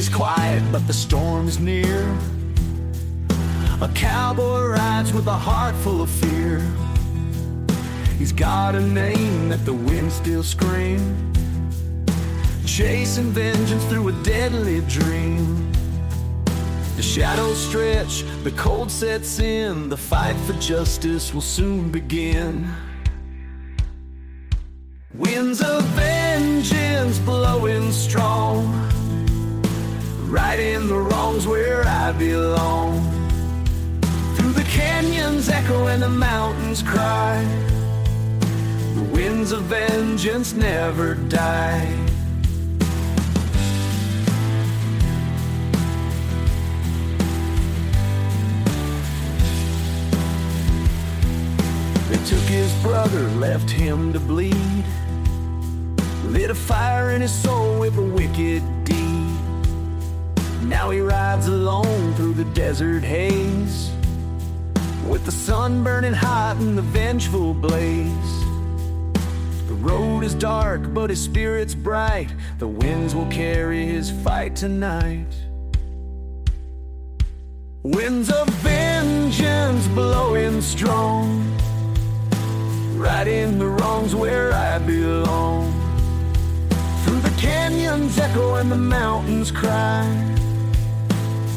is quiet, but the storm is near. A cowboy rides with a heart full of fear. He's got a name that the wind still screams, chasing vengeance through a deadly dream. The shadows stretch, the cold sets in, the fight for justice will soon begin. Winds of vengeance blowing strong, righting the wrongs where I belong. Through the canyons echo and the mountains cry, the winds of vengeance never die. They took his brother, left him to bleed, lit a fire in his soul with a wicked deed. Now he rides alone through the desert haze, with the sun burning hot and the vengeful blaze. The road is dark, but his spirit's bright. The winds will carry his fight tonight. Winds of vengeance blowing strong, righting the wrongs where I belong. Through the canyons echo and the mountains cry,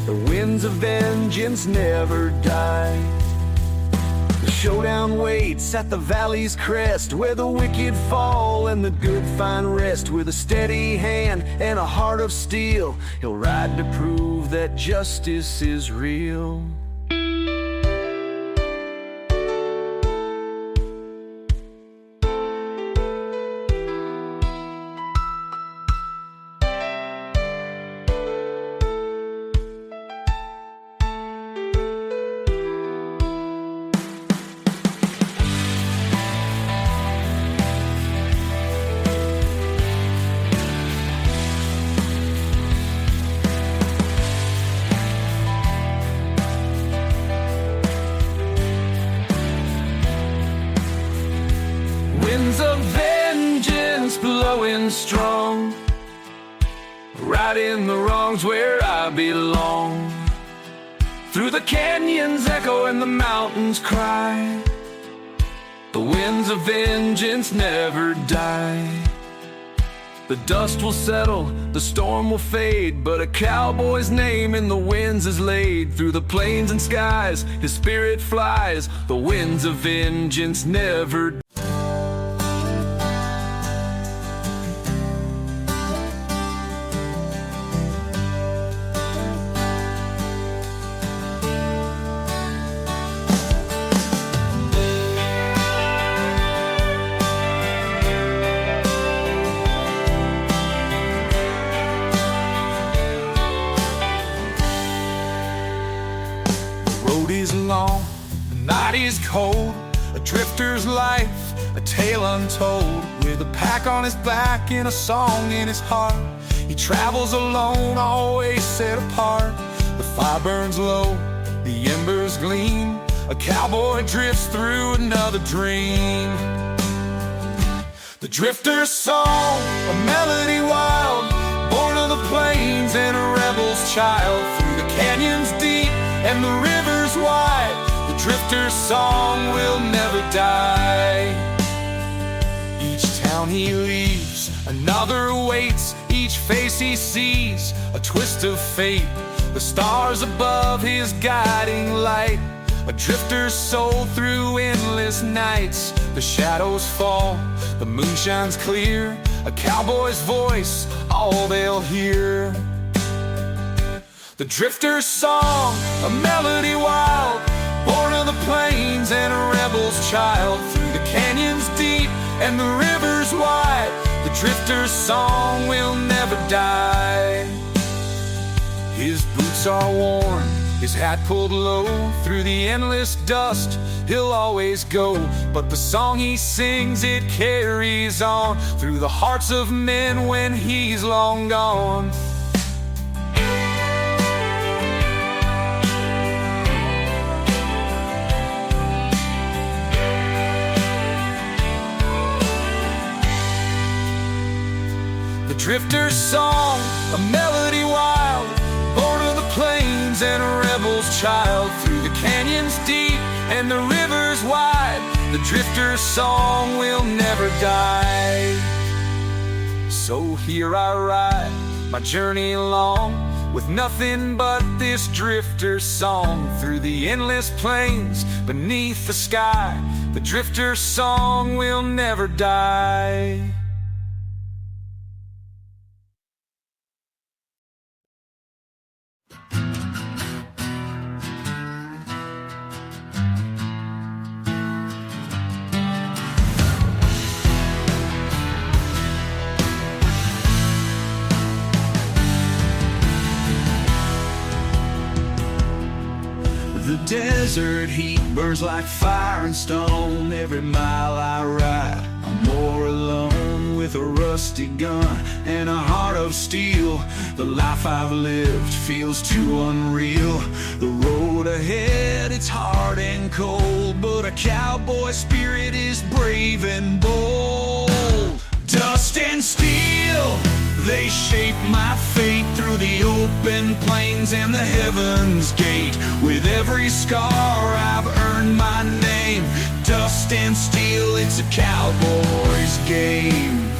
the winds of vengeance never die. The showdown waits at the valley's crest, where the wicked fall and the good find rest. With a steady hand and a heart of steel, he'll ride to prove that justice is real. Winds of vengeance blowing strong, righting the wrongs where I belong. Through the canyons echo and the mountains cry, the winds of vengeance never die. The dust will settle, the storm will fade, but a cowboy's name in the winds is laid. Through the plains and skies, his spirit flies, the winds of vengeance never die. Is long, the night is cold, a drifter's life, a tale untold. With a pack on his back and a song in his heart, he travels alone, always set apart. The fire burns low, the embers gleam, a cowboy drifts through another dream. The drifter's song, a melody wild, born of the plains and a rebel's child. Through the canyons deep and the rivers wide, the drifter's song will never die. Each town he leaves, another waits. Each face he sees, a twist of fate. The stars above his guiding light, a drifter's soul through endless nights. The shadows fall, the moon shines clear, a cowboy's voice, all they'll hear. The drifter's song, a melody wild, born of the plains and a rebel's child. Through the canyons deep and the rivers wide, the drifter's song will never die. His boots are worn, his hat pulled low. Through the endless dust he'll always go, but the song he sings, it carries on through the hearts of men when he's long gone. The drifter's song, a melody wild, warriors and rebels child. Through the canyons deep and the rivers wide, the drifter's song will never die. So here I ride my journey long, with nothing but this drifter's song. Through the endless plains, beneath the sky, the drifter's song will never die. The desert heat burns like fire and stone. Every mile I ride, I'm more alone. With a rusty gun and a heart of steel, the life I've lived feels too unreal. The road ahead, it's hard and cold, but a cowboy spirit is brave and bold. Dust and steel, they shape my fate. Through the open plains and the heaven's gate, with every scar I've earned my name. Dust and steel, it's a cowboy's game.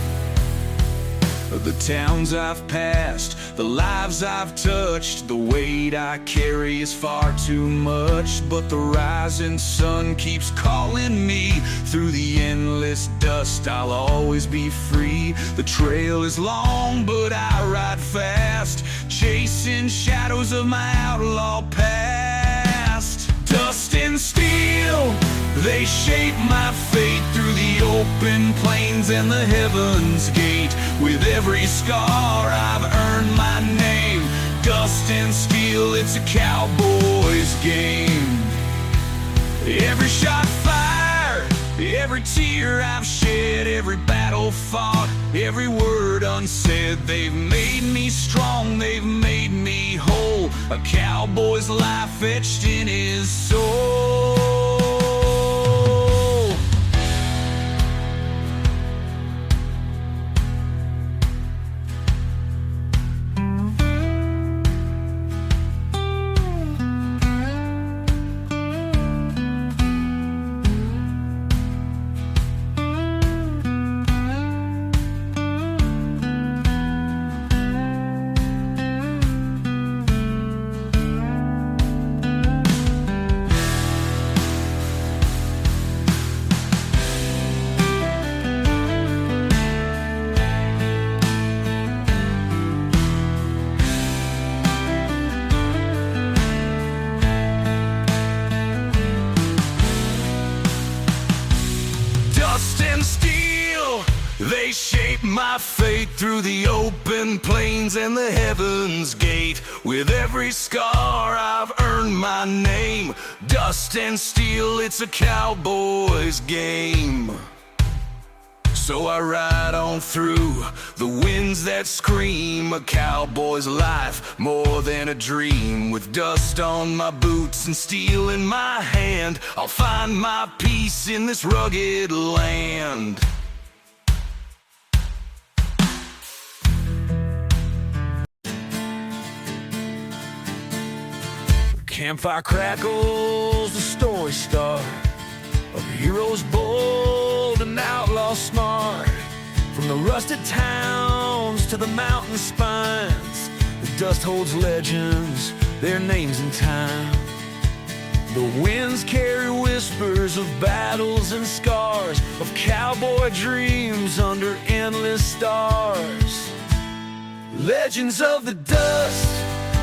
The towns I've passed, the lives I've touched, the weight I carry is far too much. But the rising sun keeps calling me. Through the endless dust I'll always be free. The trail is long but I ride fast, chasing shadows of my outlaw past. Dust and steel, they shape my fate. Through the open plains and the heaven's gate, with every scar I've earned my name. Dust and steel, it's a cowboy's game. Every shot fired, every tear I've shed, every battle fought, every word unsaid, they've made me strong, they've made me whole. A cowboy's life etched in his soul. They shape my fate. Through the open plains and the heaven's gate, with every scar I've earned my name. Dust and steel, it's a cowboy's game. So I ride on through the winds that scream. A cowboy's life, more than a dream. With dust on my boots and steel in my hand, I'll find my peace in this rugged land. Campfire crackles, the story start of heroes bold and outlaws smart. From the rusted towns to the mountain spines, the dust holds legends, their names in time. The winds carry whispers of battles and scars, of cowboy dreams under endless stars. Legends of the dust,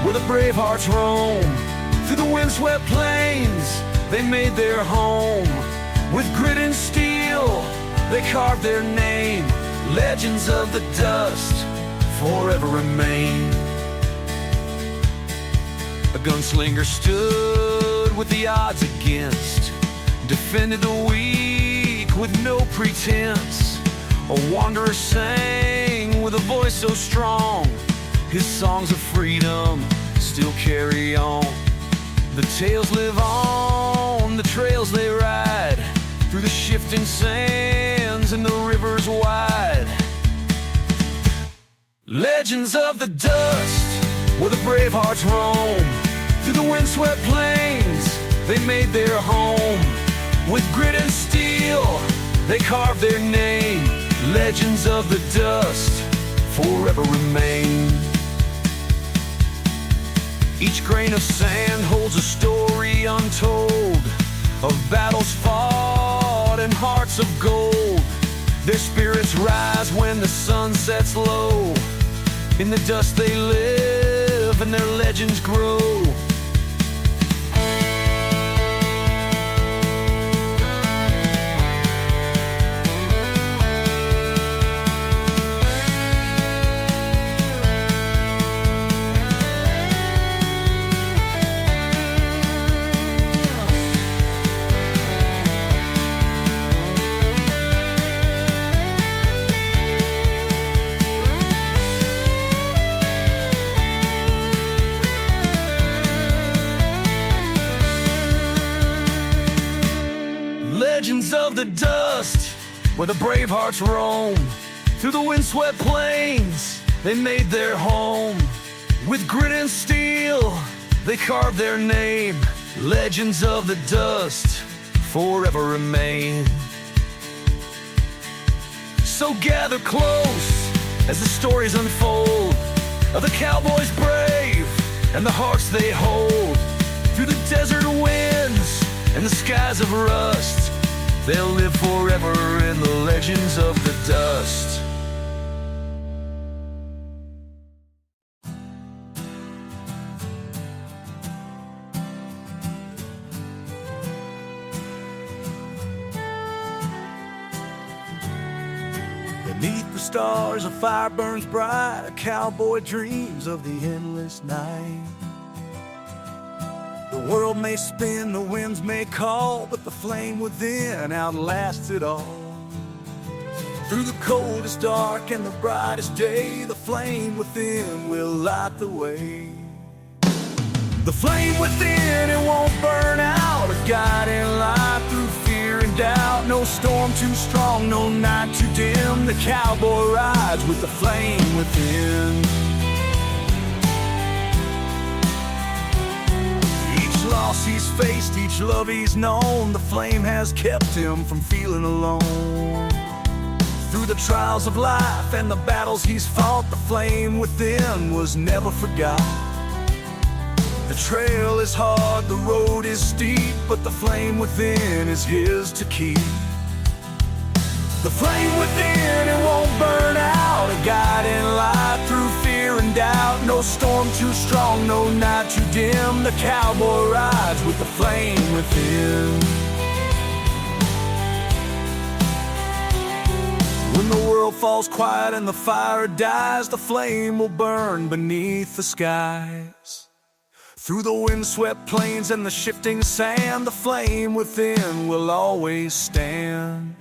where the brave hearts roam. Through the windswept plains, they made their home. With grit and steel, they carved their name. Legends of the dust forever remain. A gunslinger stood with the odds against, defended the weak with no pretense. A wanderer sang with a voice so strong, his songs of freedom still carry on. The tales live on, the trails they ride, through the shifting sands and the rivers wide. Legends of the dust, where the brave hearts roam. Through the windswept plains, they made their home. With grit and steel, they carved their name. Legends of the dust forever remain. Each grain of sand holds a story untold, of battles fought and hearts of gold. Their spirits rise when the sun sets low. In the dust they live and their legends grow. Legends of the dust, where the brave hearts roam. Through the windswept plains, they made their home. With grit and steel, they carved their name. Legends of the dust forever remain. So gather close as the stories unfold of the cowboys brave and the hearts they hold. Through the desert winds and the skies of rust, they'll live forever in the legends of the dust. Beneath the stars, a fire burns bright. A cowboy dreams of the endless night. The world may spin, the winds may call, but the flame within outlasts it all. Through the coldest dark and the brightest day, the flame within will light the way. The flame within, it won't burn out, a guiding light through fear and doubt. No storm too strong, no night too dim. The cowboy rides with the flame within. Loss he's faced, each love he's known, the flame has kept him from feeling alone. Through the trials of life and the battles he's fought, the flame within was never forgot. The trail is hard, the road is steep, but the flame within is his to keep. The flame within, it won't burn out, a guiding light through fear and doubt. No storm too strong, no night too dim. The cowboy rides with the flame within. When the world falls quiet and the fire dies, the flame will burn beneath the skies. Through the windswept plains and the shifting sand, the flame within will always stand.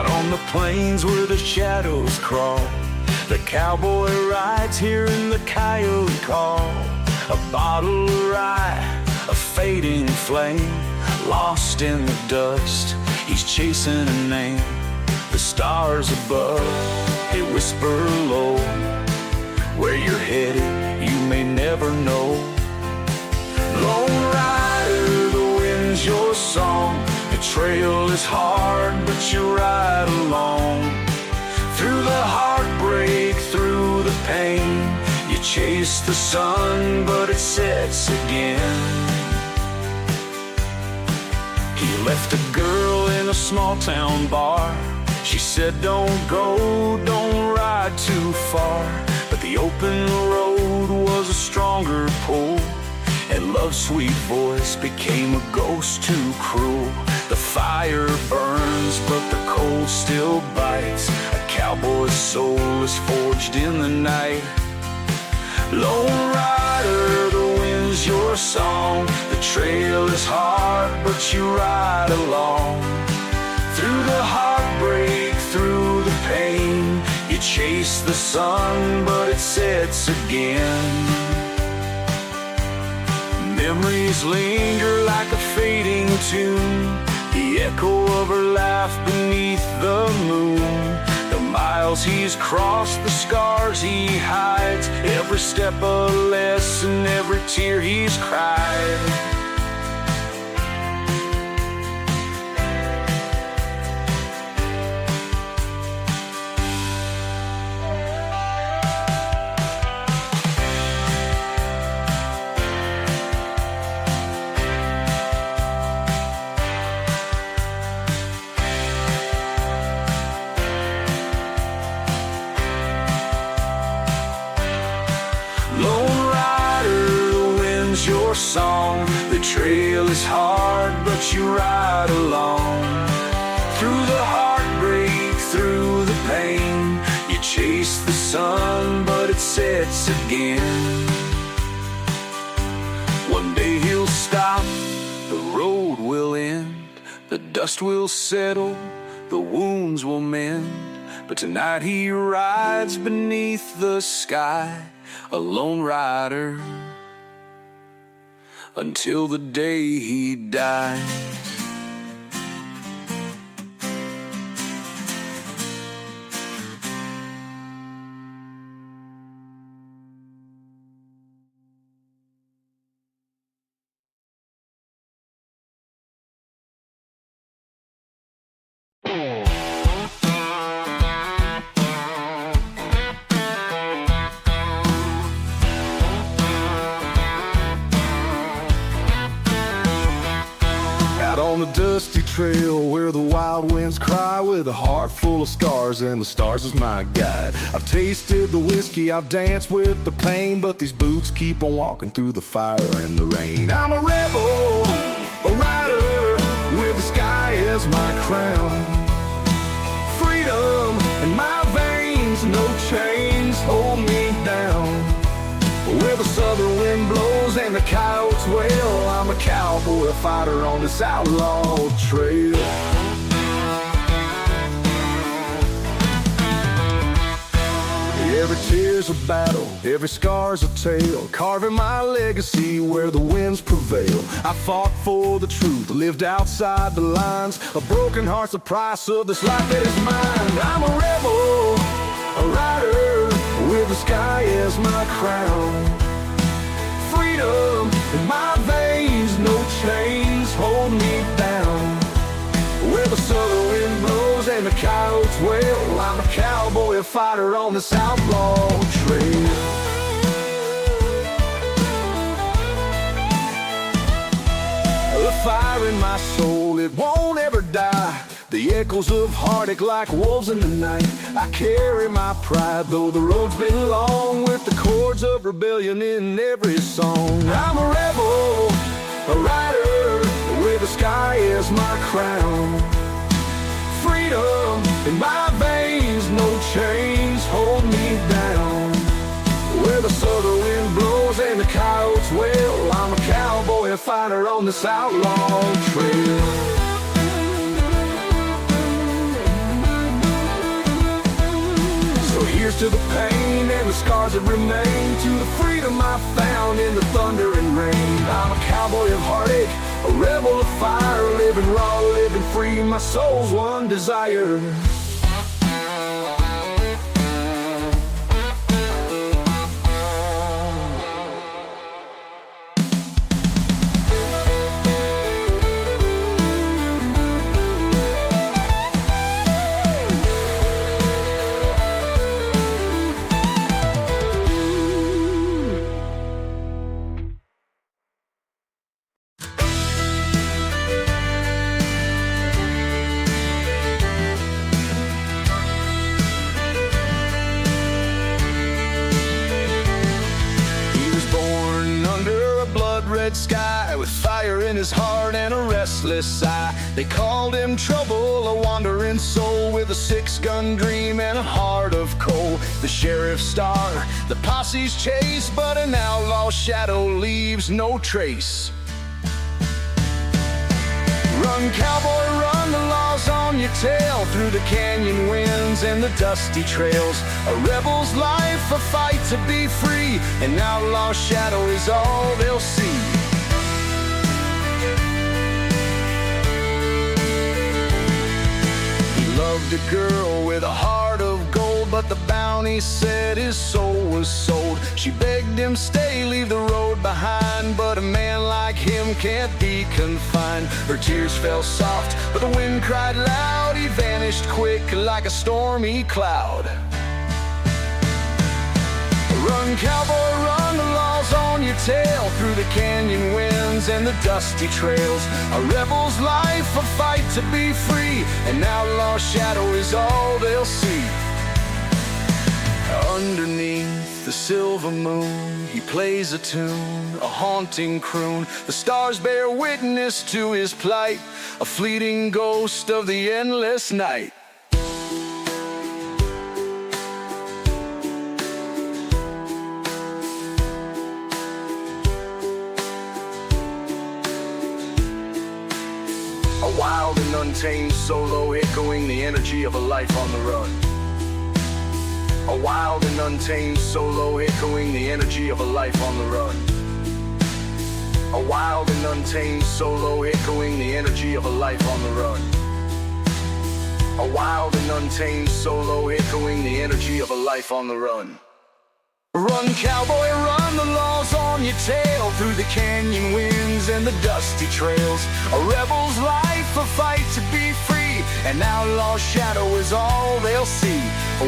On the plains where the shadows crawl, the cowboy rides hearing the coyote call. A bottle of rye, a fading flame, lost in the dust, he's chasing a name. The stars above, they whisper low, where you're headed, you may never know. Lone rider, the wind's your song. The trail is hard, but you ride along. Through the heartbreak, through the pain, you chase the sun, but it sets again. He left a girl in a small town bar. She said, don't go, don't ride too far. But the open road was a stronger pull, and love's sweet voice became a ghost too cruel. The fire burns, but the cold still bites. A cowboy's soul is forged in the night. Lone rider, the wind's your song. The trail is hard, but you ride along. Through the heartbreak, through the pain, you chase the sun, but it sets again. Memories linger like a fading tune, the echo of her laugh beneath the moon. The miles he's crossed, the scars he hides, every step a lesson, every tear he's cried. Your song, the trail is hard, but you ride along. Through the heartbreak, through the pain, you chase the sun, but it sets again. One day he'll stop, the road will end, the dust will settle, the wounds will mend. But tonight he rides beneath the sky, a lone rider, until the day he dies. On the dusty trail where the wild winds cry, with a heart full of scars and the stars as my guide. I've tasted the whiskey, I've danced with the pain, but these boots keep on walking through the fire and the rain. I'm a rebel, a rider, with the sky as my crown. Freedom in my veins, no chains hold me down. Where the southern wind blows and the coyotes wail, I'm a cowboy, a fighter on this outlaw trail. Every tear's a battle, every scar's a tale, carving my legacy where the winds prevail. I fought for the truth, lived outside the lines, a broken heart's the price of this life that is mine. I'm a rebel, a rider, with the sky as my crown. Freedom in my veins, no chains hold me down. Where the southern wind blows and the coyotes wail, I'm a cowboy, a fighter on this outlaw trail. The fire in my soul, it won't ever die. The echoes of heartache like wolves in the night. I carry my pride, though the road's been long, with the chords of rebellion in every song. I'm a rebel, a rider, with the sky as my crown. Freedom in my veins, no chains hold me down. Where the southern wind blows and the coyotes wail, I'm a cowboy, a fighter on this outlaw trail. Here's to the pain and the scars that remain, to the freedom I found in the thunder and rain. I'm a cowboy of heartache, a rebel of fire, living raw, living free, my soul's one desire. red sky with with fire in his heart and a restless eye. They called him Trouble, a wandering soul with a six-gun dream and a heart of coal. The sheriff's star, the posse's chase, but an outlaw shadow leaves no trace. Run, cowboy, run, the law's on your tail, through the canyon winds and the dusty trails. A rebel's life, a fight to be free, an outlaw shadow is all they'll see. He loved a girl with a heart of gold, but the bounty said his soul was sold. She begged him stay, leave the road behind, but a man like him can't be confined. Her tears fell soft, but the wind cried loud. He vanished quick like a stormy cloud. Run, cowboy, run, the law's on your tail, through the canyon winds and the dusty trails. A rebel's life, a fight to be free, an outlaw shadow is all they'll see. Underneath the silver moon, he plays a tune, a haunting croon. The stars bear witness to his plight, a fleeting ghost of the endless night. A wild and untamed solo, echoing the energy of a life on the run. A wild and untamed solo, echoing the energy of a life on the run. A wild and untamed solo, echoing the energy of a life on the run. A wild and untamed solo, echoing the energy of a life on the run. Run, cowboy, run, the law's on your tail, through the canyon winds and the dusty trails. A rebel's life, a fight to be free, an outlaw shadow is all they'll see.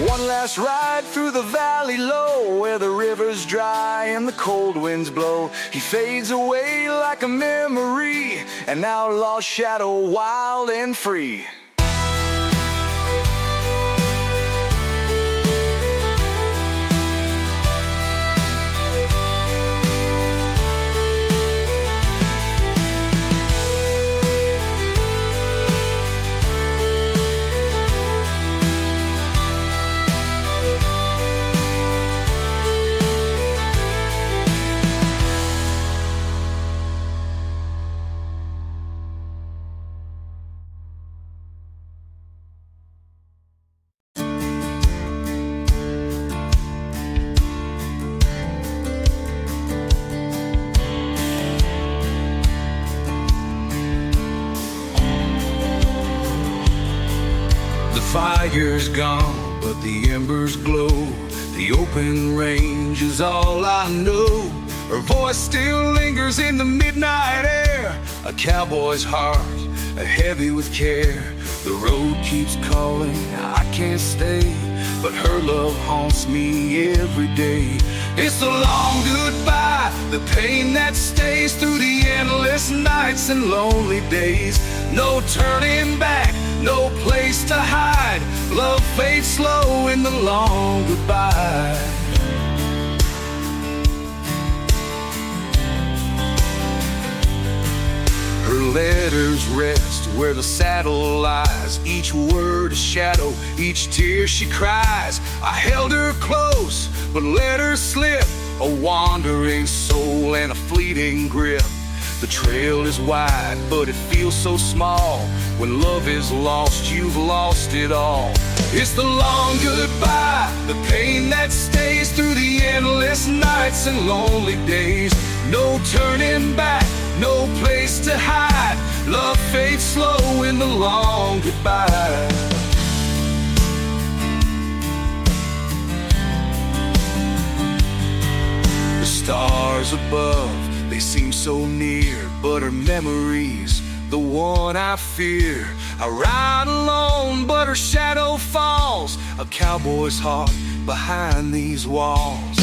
One last ride through the valley low, where the river's dry and the cold winds blow. He fades away like a memory, an outlaw shadow wild and free. Fire's gone, but the embers glow. The open range is all I know. Her voice still lingers in the midnight air. A cowboy's heart, heavy with care. The road keeps calling, I can't stay, but her love haunts me every day. It's the long goodbye, the pain that stays through the endless nights and lonely days. No turning back, no place to hide. Love fades slow in the long goodbye. Her letters rest where the saddle lies. Each word a shadow, each tear she cries. I held her close, but let her slip. A wandering soul and a fleeting grip. The trail is wide, but it feels so small. When love is lost, you've lost it all. It's the long goodbye, the pain that stays through the endless nights and lonely days. No turning back, no place to hide. Love fades slow in the long goodbye. The stars above, they seem so near, but her memory's the one I fear. I ride alone, but her shadow falls. A cowboy's heart behind these walls.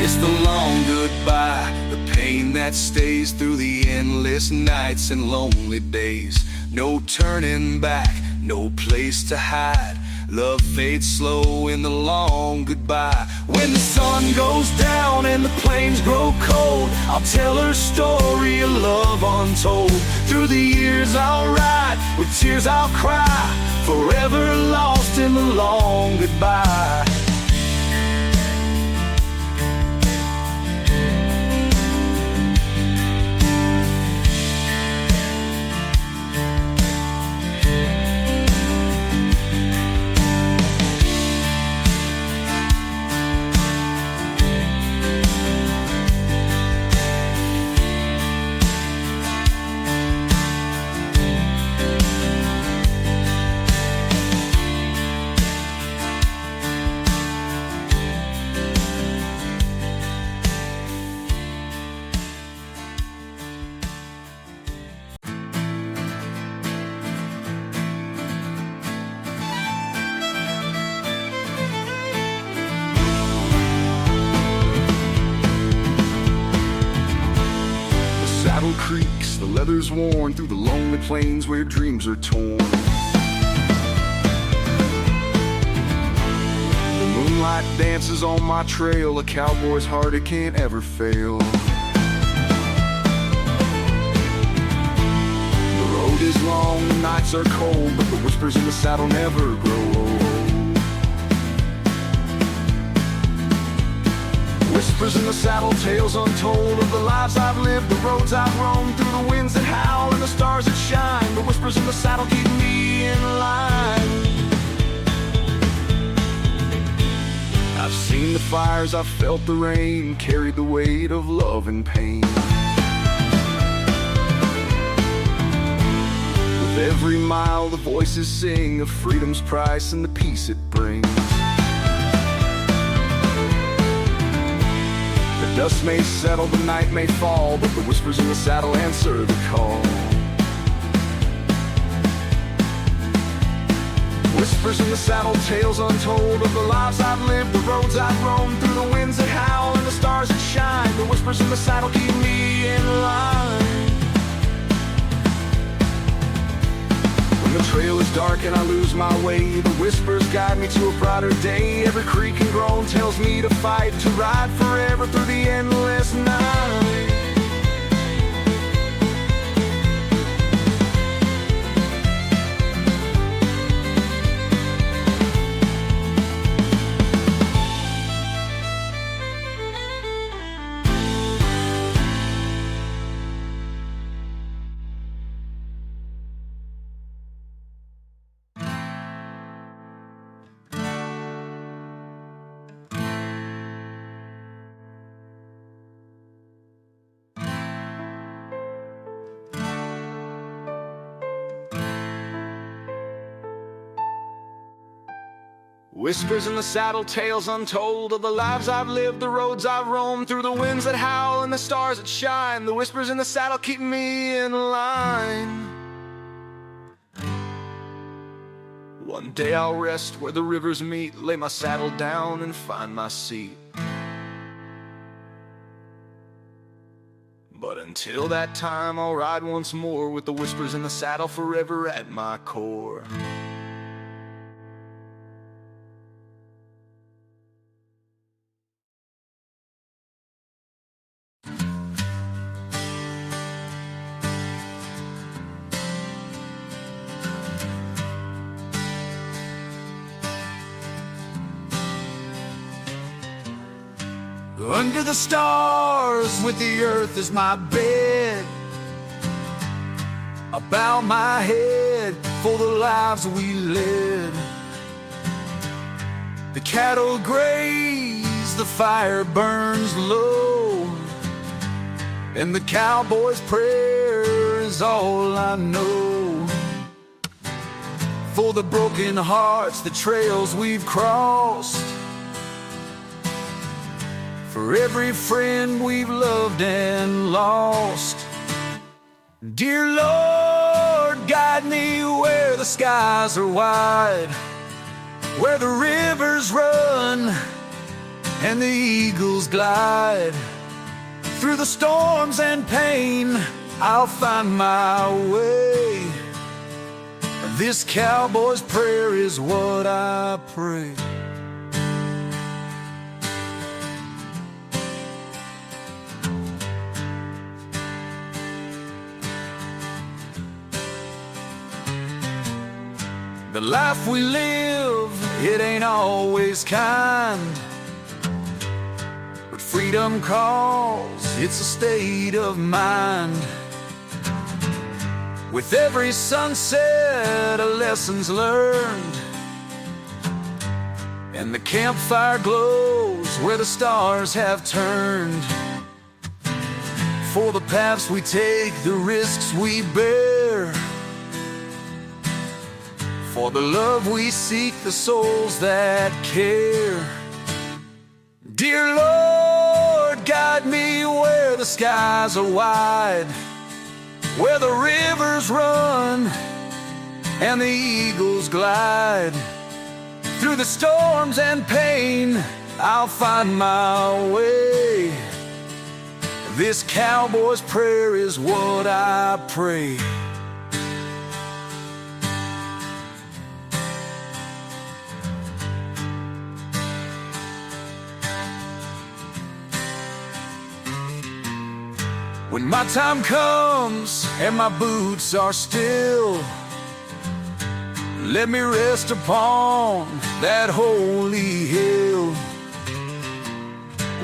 It's the long goodbye, the pain that stays through the endless nights and lonely days. No turning back, no place to hide. Love fades slow in the long goodbye. When the sun goes down and the plains grow cold, I'll tell her story of love untold. Through the years I'll ride, with tears I'll cry, forever lost in the long goodbye. Saddle creaks, the leather's worn through the lonely plains where dreams are torn. The moonlight dances on my trail, a cowboy's heart it can't ever fail. The road is long, the nights are cold, but the whispers in the saddle never grow old. Whispers in the saddle, tales untold of the lives I've lived, the roads I've roamed, through the winds that howl and the stars that shine. The whispers in the saddle keep me in line. I've seen the fires, I've felt the rain, carried the weight of love and pain. With every mile the voices sing of freedom's price and the peace it brings. The dust may settle, the night may fall, but the whispers in the saddle answer the call. Whispers in the saddle, tales untold of the lives I've lived, the roads I've roamed, through the winds that howl and the stars that shine. The whispers in the saddle keep me in line. When the trail is dark and I lose my way, the whispers guide me to a brighter day. Every creak and groan tells me to fight, to ride forever through the endless night. Whispers in the saddle, tales untold of the lives I've lived, the roads I've roamed, through the winds that howl and the stars that shine. The whispers in the saddle keep me in line. One day I'll rest where the rivers meet, lay my saddle down and find my seat. But until that time I'll ride once more, with the whispers in the saddle forever at my core. Under the stars, with the earth as my bed, I bow my head for the lives we led. The cattle graze, the fire burns low, and the cowboy's prayer is all I know. For the broken hearts, the trails we've crossed, for every friend we've loved and lost. Dear Lord, guide me where the skies are wide, where the rivers run, and the eagles glide. Through the storms and pain, I'll find my way. This cowboy's prayer is what I pray. The life we live, it ain't always kind, but freedom calls, it's a state of mind. With every sunset, a lesson's learned, and the campfire glows where the stars have turned. For the paths we take, the risks we bear, for the love we seek, the souls that care. Dear Lord, guide me where the skies are wide, where the rivers run and the eagles glide. Through the storms and pain, I'll find my way. This cowboy's prayer is what I pray. When my time comes and my boots are still, let me rest upon that holy hill,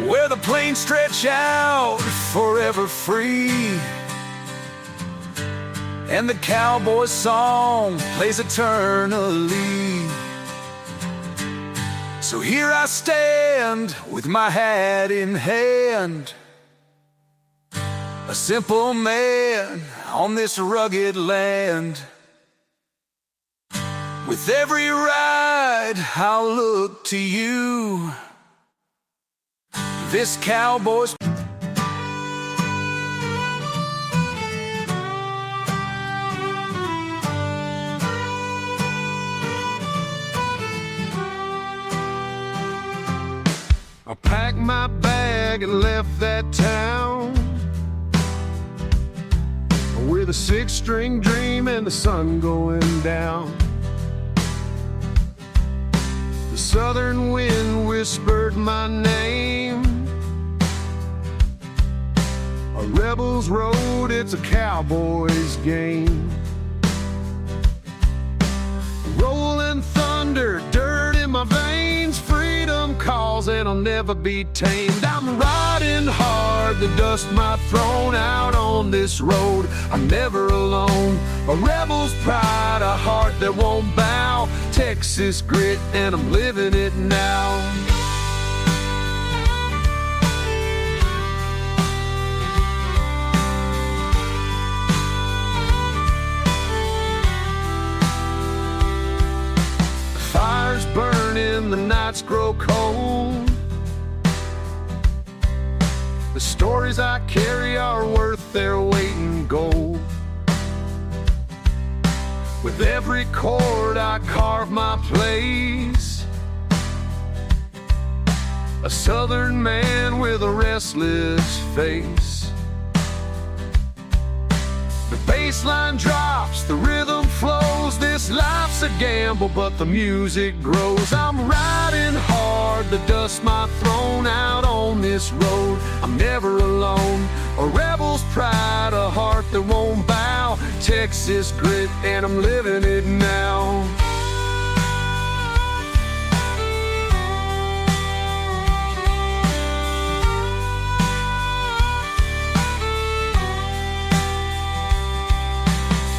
where the plains stretch out forever free, and the cowboy's song plays eternally. So here I stand with my hat in hand, a simple man on this rugged land. With every ride, I'll look to you. This cowboy's I packed my bag and left that town with a six-string dream and the sun going down. The southern wind whispered my name. A rebel's road, it's a cowboy's game. Rolling thunder, dirt in my veins, freedom calls and I'll never be tamed. I'm riding hard, the dust might thrown out on this road. I'm never alone, a rebel's pride, a heart that won't bow, Texas grit, and I'm living it now. Fires burning, the nights grow cold. The stories I carry are worth their weight in gold. With every chord I carve my place, a southern man with a restless face. The bass line drops, the rhythm flows. This life's a gamble, but the music grows. I'm riding hard, the dust might thrown out on this road. I'm never alone, a rebel's pride, a heart that won't bow, Texas grit, and I'm living it now.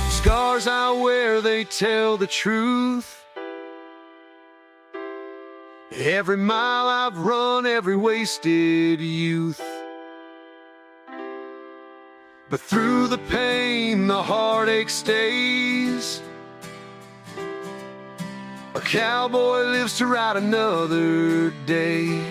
Scars I wear, they tell the truth. Every mile I've run, every wasted youth. But through the pain, the heartache stays. A cowboy lives to ride another day.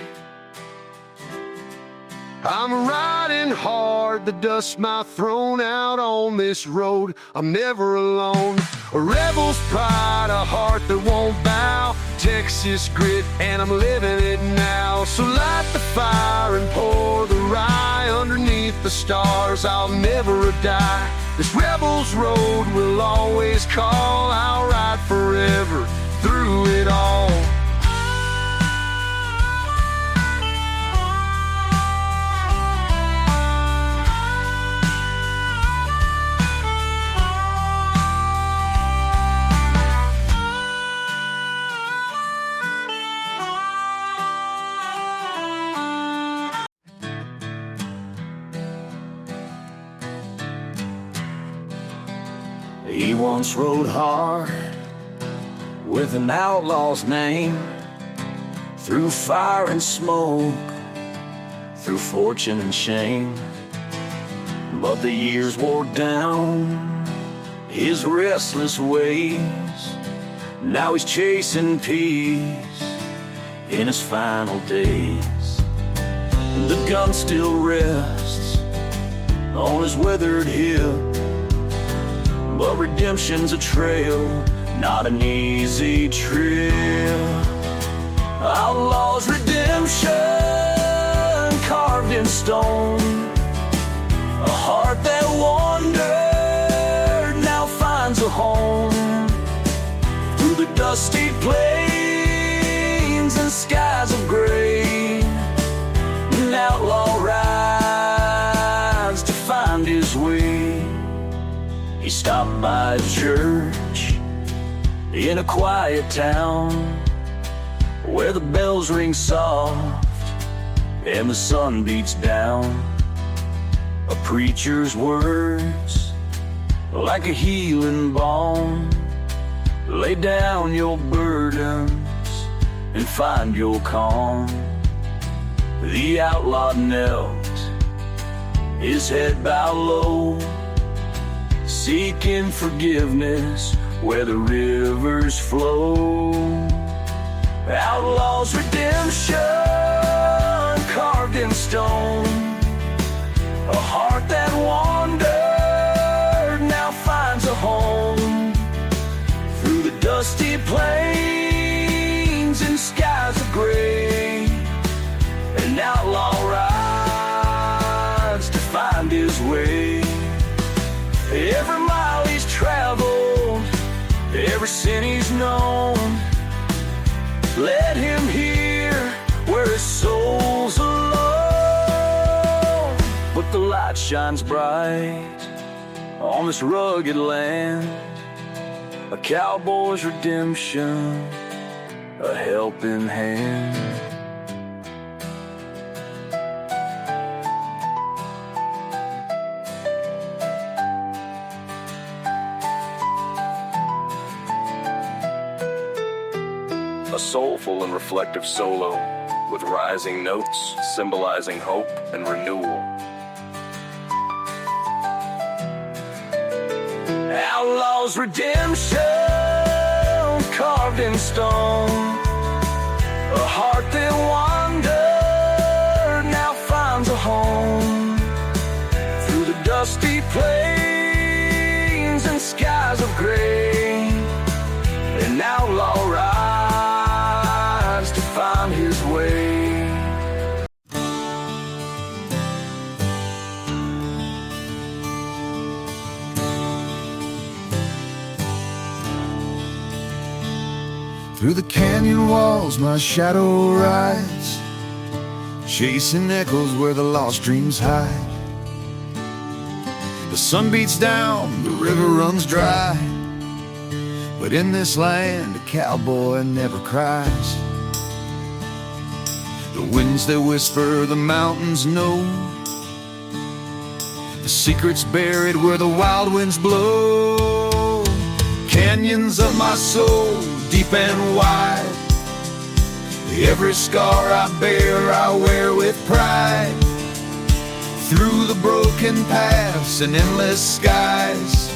I'm riding hard, the dust might thrown out on this road. I'm never alone, a rebel's pride, a heart that won't bow, Texas grit, and I'm living it now. So light the fire and pour the rye underneath the stars. I'll never die. This rebel's road will always call. I'll ride forever through it all. He once rode hard with an outlaw's name, through fire and smoke, through fortune and shame. But the years wore down his restless ways. Now he's chasing peace in his final days. The gun still rests on his weathered hip, but redemption's a trail, not an easy trip. Outlaw's redemption carved in stone, a heart that wandered now finds a home. Through the dusty plains and skies of gray, an outlaw rides to find his way. He stopped by a church in a quiet town, where the bells ring soft and the sun beats down. A preacher's words, like a healing balm. Lay down your burdens and find your calm. The outlaw knelt, his head bowed low, seeking forgiveness where the rivers flow. Outlaw's redemption carved in stone, a heart that wandered now finds a home. Through the dusty plains and skies of gray, an outlaw rides to find his way. Every mile he's traveled, every sin he's known, let him hear where his soul's alone. But the light shines bright on this rugged land, a cowboy's redemption, a helping hand. A soulful and reflective solo with rising notes symbolizing hope and renewal. Outlaw's redemption carved in stone, a heart that wandered now finds a home. Through the dusty plains and skies of gray, an outlaw rides to find his way. Through the canyon walls my shadow rides, chasing echoes where the lost dreams hide. The sun beats down, the river runs dry, but in this land a cowboy never cries. The winds that whisper the mountains know, the secrets buried where the wild winds blow. Canyons of my soul, deep and wide, every scar I bear I wear with pride. Through the broken paths and endless skies,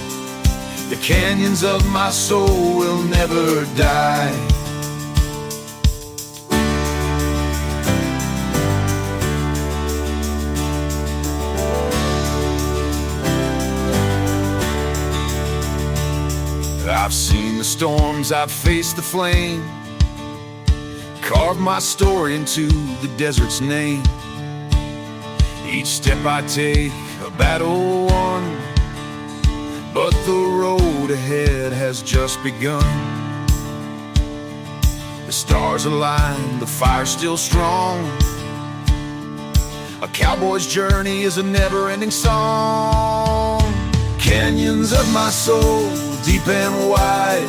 the canyons of my soul will never die. I've seen the storms, I've faced the flame, carved carved my story into the desert's name. Each step I take, a battle won, but the road ahead has just begun. The stars align, the fire's still strong. A cowboy's journey is a never-ending song. Canyons of my soul, deep and wide.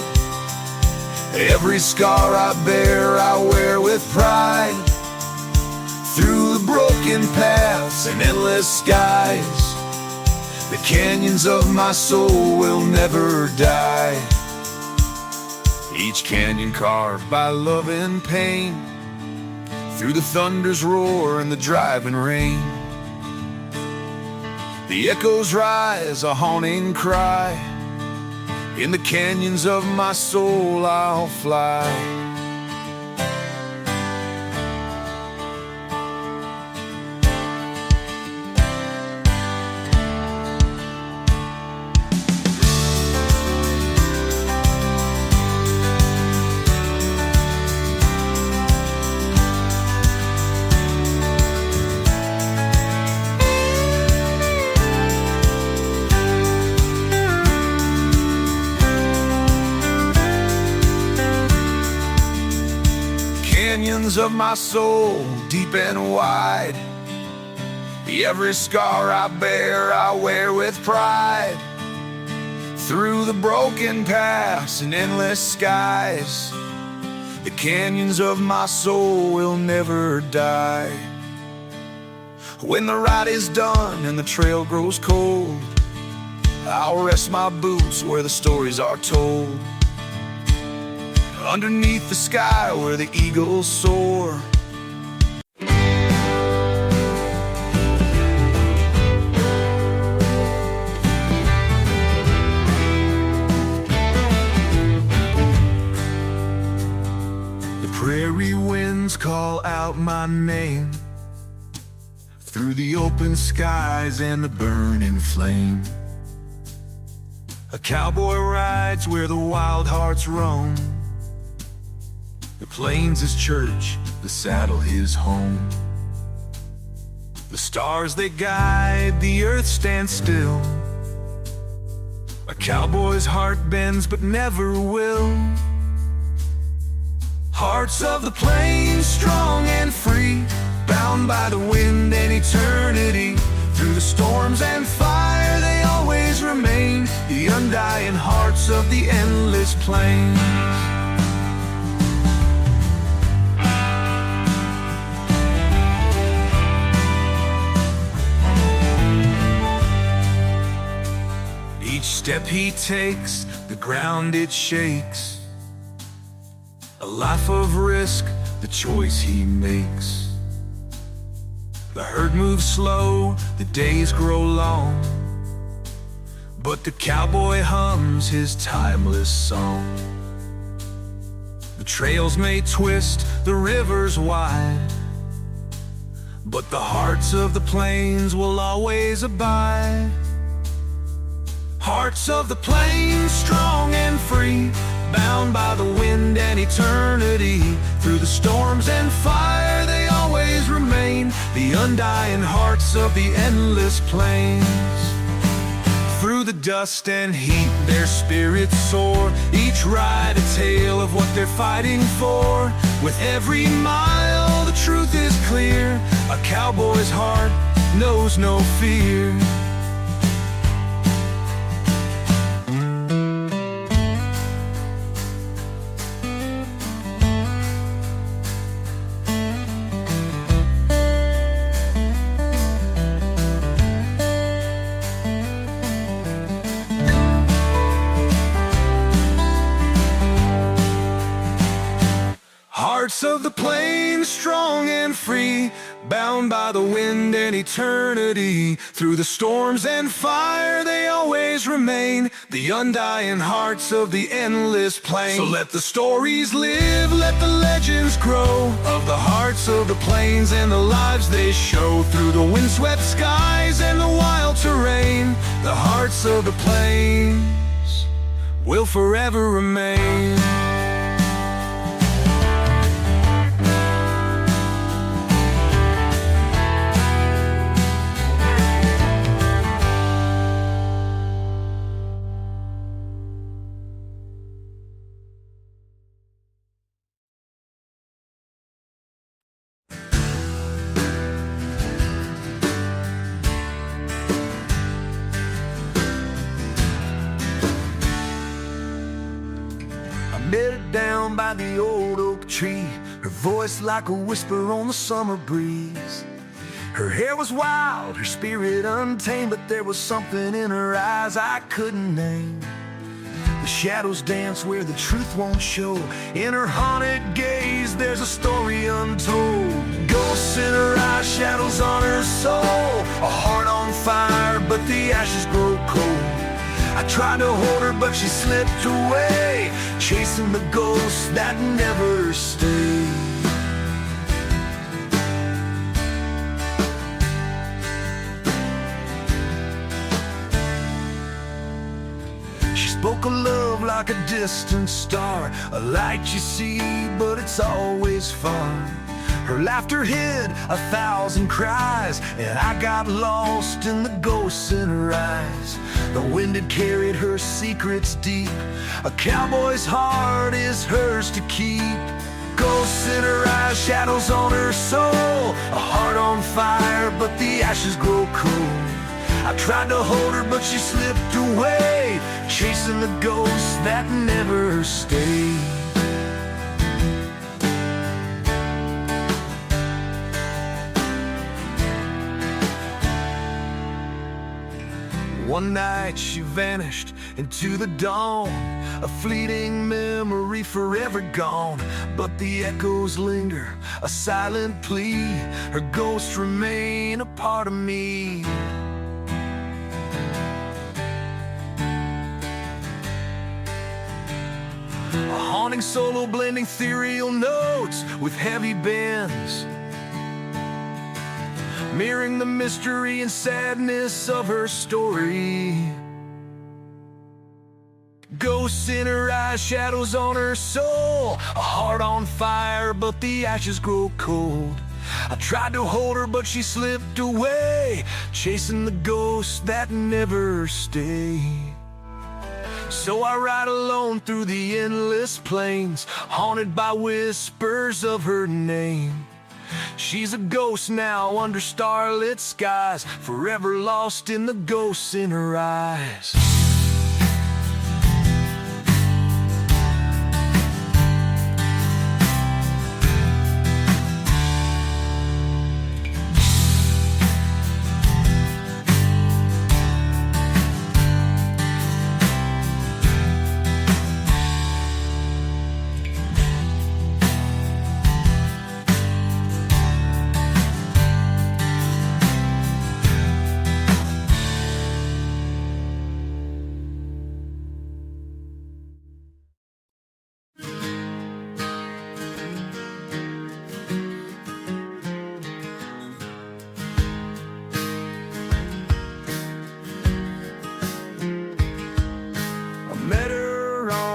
Every scar I bear, I wear with pride. Through the broken paths and endless skies, the canyons of my soul will never die. Each canyon carved by love and pain, through the thunder's roar and the driving rain. The echoes rise, a haunting cry. In the canyons of my soul I'll fly. Canyons of my soul, deep and wide. Every scar I bear, I wear with pride. Through the broken paths and endless skies, the canyons of my soul will never die. When the ride is done and the trail grows cold, I'll rest my boots where the stories are told. Underneath the sky where the eagles soar. The prairie winds call out my name, through the open skies and the burning flame. A cowboy rides where the wild hearts roam. The plains his church, the saddle his home. The stars they guide, the earth stands still. A cowboy's heart bends but never will. Hearts of the plains, strong and free, bound by the wind and eternity. Through the storms and fire they always remain, the undying hearts of the endless plains. Each step he takes, the ground it shakes. A life of risk, the choice he makes. The herd moves slow, the days grow long, but the cowboy hums his timeless song. The trails may twist, the rivers wide, but the hearts of the plains will always abide. Hearts of the plains, strong and free, bound by the wind and eternity. Through the storms and fire they always remain, the undying hearts of the endless plains. Through the dust and heat their spirits soar, each ride a tale of what they're fighting for. With every mile the truth is clear, a cowboy's heart knows no fear. Hearts of the plains, strong and free, bound by the wind and eternity. Through the storms and fire they always remain, the undying hearts of the endless plain. So let the stories live, let the legends grow, of the hearts of the plains and the lives they show. Through the windswept skies and the wild terrain, the hearts of the plains will forever remain. met her down by the old oak tree, her voice like a whisper on the summer breeze. Her hair was wild, her spirit untamed, but there was something in her eyes I couldn't name. The shadows dance where the truth won't show. In her haunted gaze, there's a story untold. Ghosts in her eyes, shadows on her soul. A heart on fire, but the ashes grow cold. I tried to hold her, but she slipped away, chasing the ghosts that never stay. Spoke of love like a distant star, a light you see, but it's always far. Her laughter hid 1,000 cries, and I got lost in the ghosts in her eyes. The wind had carried her secrets deep. A cowboy's heart is hers to keep. Ghosts in her eyes, shadows on her soul. A heart on fire, but the ashes grow cold. I tried to hold her, but she slipped away, chasing the ghosts that never stay. One night she vanished into the dawn, a fleeting memory forever gone. But the echoes linger, a silent plea. Her ghosts remain a part of me. A haunting solo blending ethereal notes with heavy bends, mirroring the mystery and sadness of her story. Ghosts in her eyes, shadows on her soul. A heart on fire, but the ashes grow cold. I tried to hold her, but she slipped away, chasing the ghosts that never stay. So I ride alone through the endless plains, haunted by whispers of her name. She's a ghost now under starlit skies, forever lost in the ghosts in her eyes.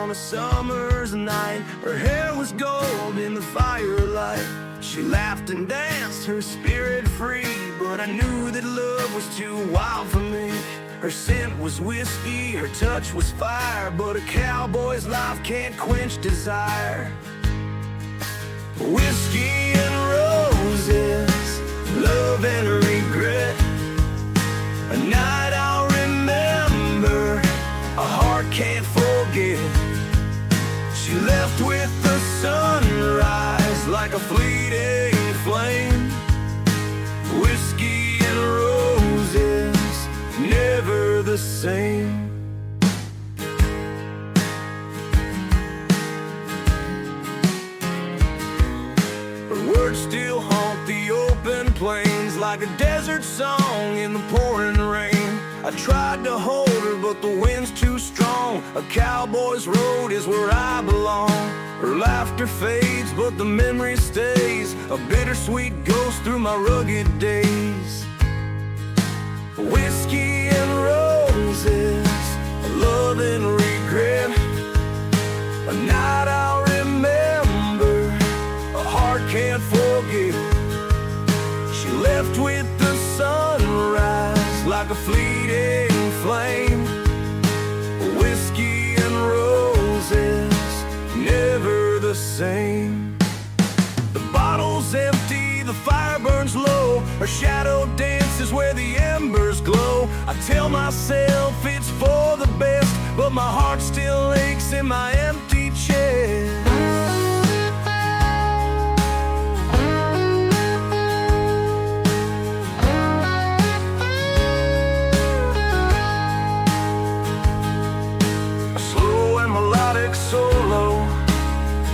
A summer's night, her hair was gold in the firelight. She laughed and danced, her spirit free, but I knew that love was too wild for me. Her scent was whiskey, her touch was fire, but a cowboy's life can't quench desire. Whiskey and roses, love and regret, a night I'll remember, a heart can't forget. She left with the sunrise like a fleeting flame. Whiskey and roses, never the same. Her words still haunt the open plains like a desert song in the pouring rain. I tried to hold her, but the wind's too strong. A cowboy's road is where I belong. Her laughter fades, but the memory stays, a bittersweet ghost through my rugged days. Whiskey and roses, love and regret, a night I'll remember, a heart can't forget. She left with the sunrise like a fleeting flame. Whiskey and roses, never the same. The bottle's empty, the fire burns low. Her shadow dances where the embers glow. I tell myself it's for the best, but my heart still aches in my empty chest. shed. Solo,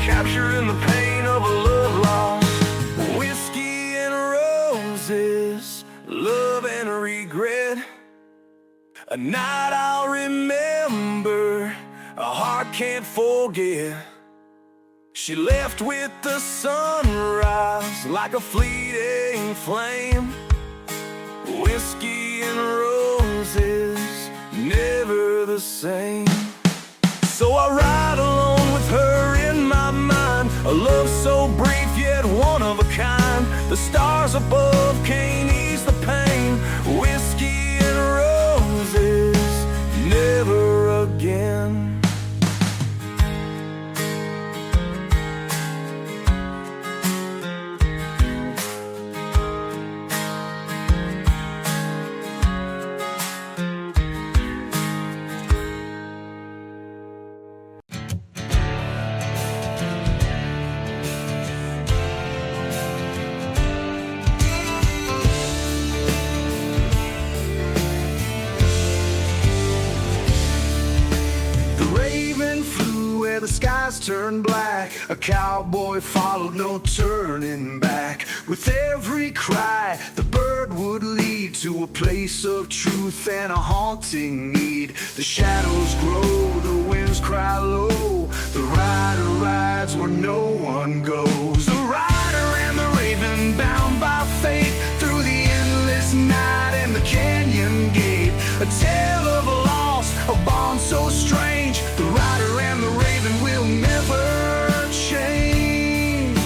capturing the pain of a love lost. Whiskey and roses, love and regret. A night I'll remember, a heart can't forget. She left with the sunrise like a fleeting flame. Whiskey and roses, never the same. So I ride alone with her in my mind, a love so brief yet one of a kind. The stars above can't ease the pain. Whiskey and roses, never again. The skies turned black, a cowboy followed, no turning back. With every cry, the bird would lead to a place of truth and a haunting need. The shadows grow, the winds cry low, the rider rides where no one goes. The rider and the raven, bound by fate, through the endless night and the canyon gate. A tale of a loss, a bond so strange. The rider and the raven will never change.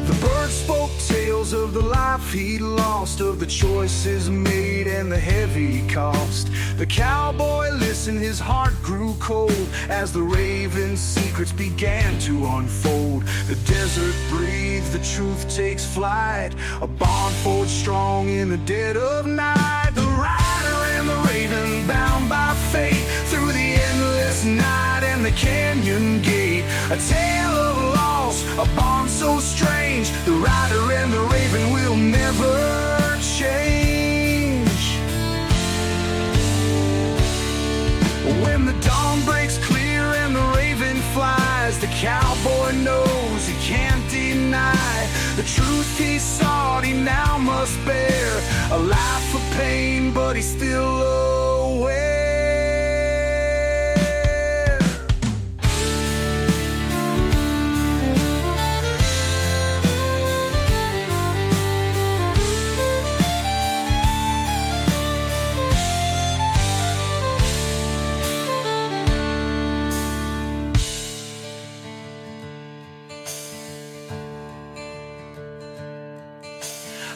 The bird spoke tales of the life he'd lost, of the choices made and the heavy cost. The cowboy listened, his heart grew cold as the raven's secrets began to unfold. The desert breathes, the truth takes flight, a bond forged strong in the dead of night. The rider and the raven, bound by fate, through the endless night and the canyon gate. A tale of loss, a bond so strange. The rider and the raven will never change. When the dawn breaks clear and the raven flies, the cowboy knows he can't deny the truth he sought, he now must bear. A life of pain, but he's still aware.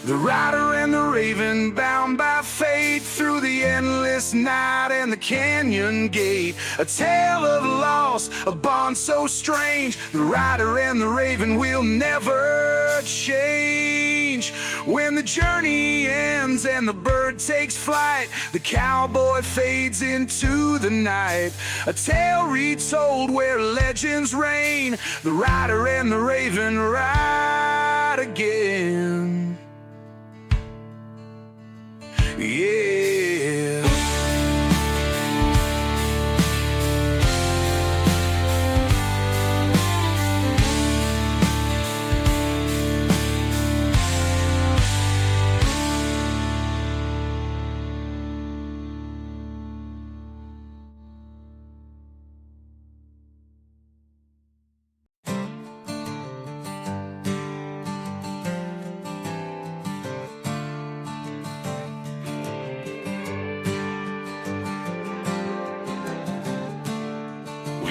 The rider and the raven, bound by fate, through the endless night and the canyon gate. A tale of loss, a bond so strange. The rider and the raven will never change. When the journey ends and the bird takes flight, the cowboy fades into the night. A tale retold where legends reign. The rider and the raven ride again. Yeah.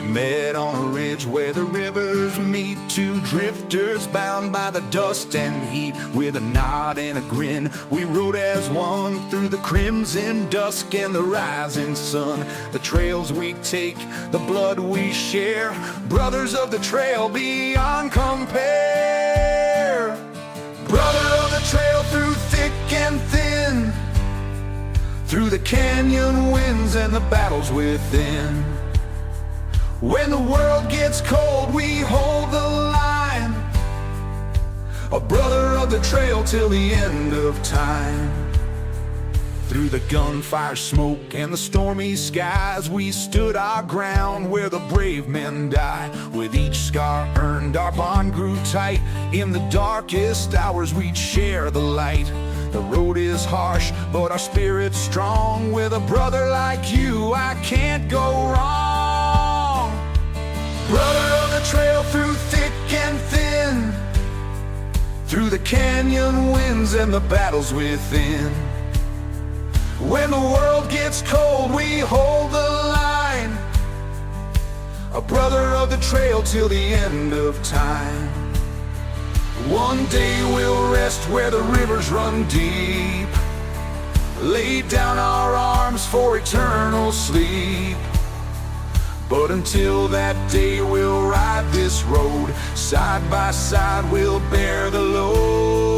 Met on a ridge where the rivers meet, two drifters bound by the dust and heat. With a nod and a grin, we rode as one through the crimson dusk and the rising sun. The trails we take, the blood we share, brothers of the trail beyond compare. Brother of the trail through thick and thin, through the the canyon winds and the battles within. When the world gets cold, we hold the line, a brother of the trail till the end of time. Through the gunfire smoke and the stormy skies, we stood our ground where the brave men died. With each scar earned, our bond grew tight. In the darkest hours, we'd share the light. The road is harsh, but our spirit's strong. With a brother like you, I can't go wrong. Brother of the trail through thick and thin, through the canyon winds and the battles within. When the world gets cold, we hold the line, a brother of the trail till the end of time. One day we'll rest where the rivers run deep, lay down our arms for eternal sleep. But until that day we'll ride this road, side by side we'll bear the load.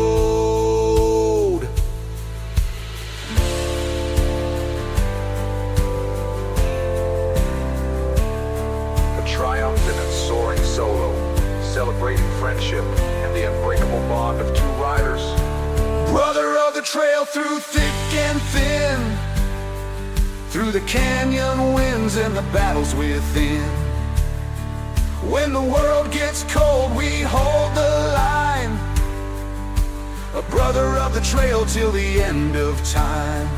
Triumphant and soaring solo, celebrating friendship and the unbreakable bond of two riders. Brother of the trail through thick and thin, through the canyon winds and the battles within. When the world gets cold, we hold the line, a brother of the trail till the end of time.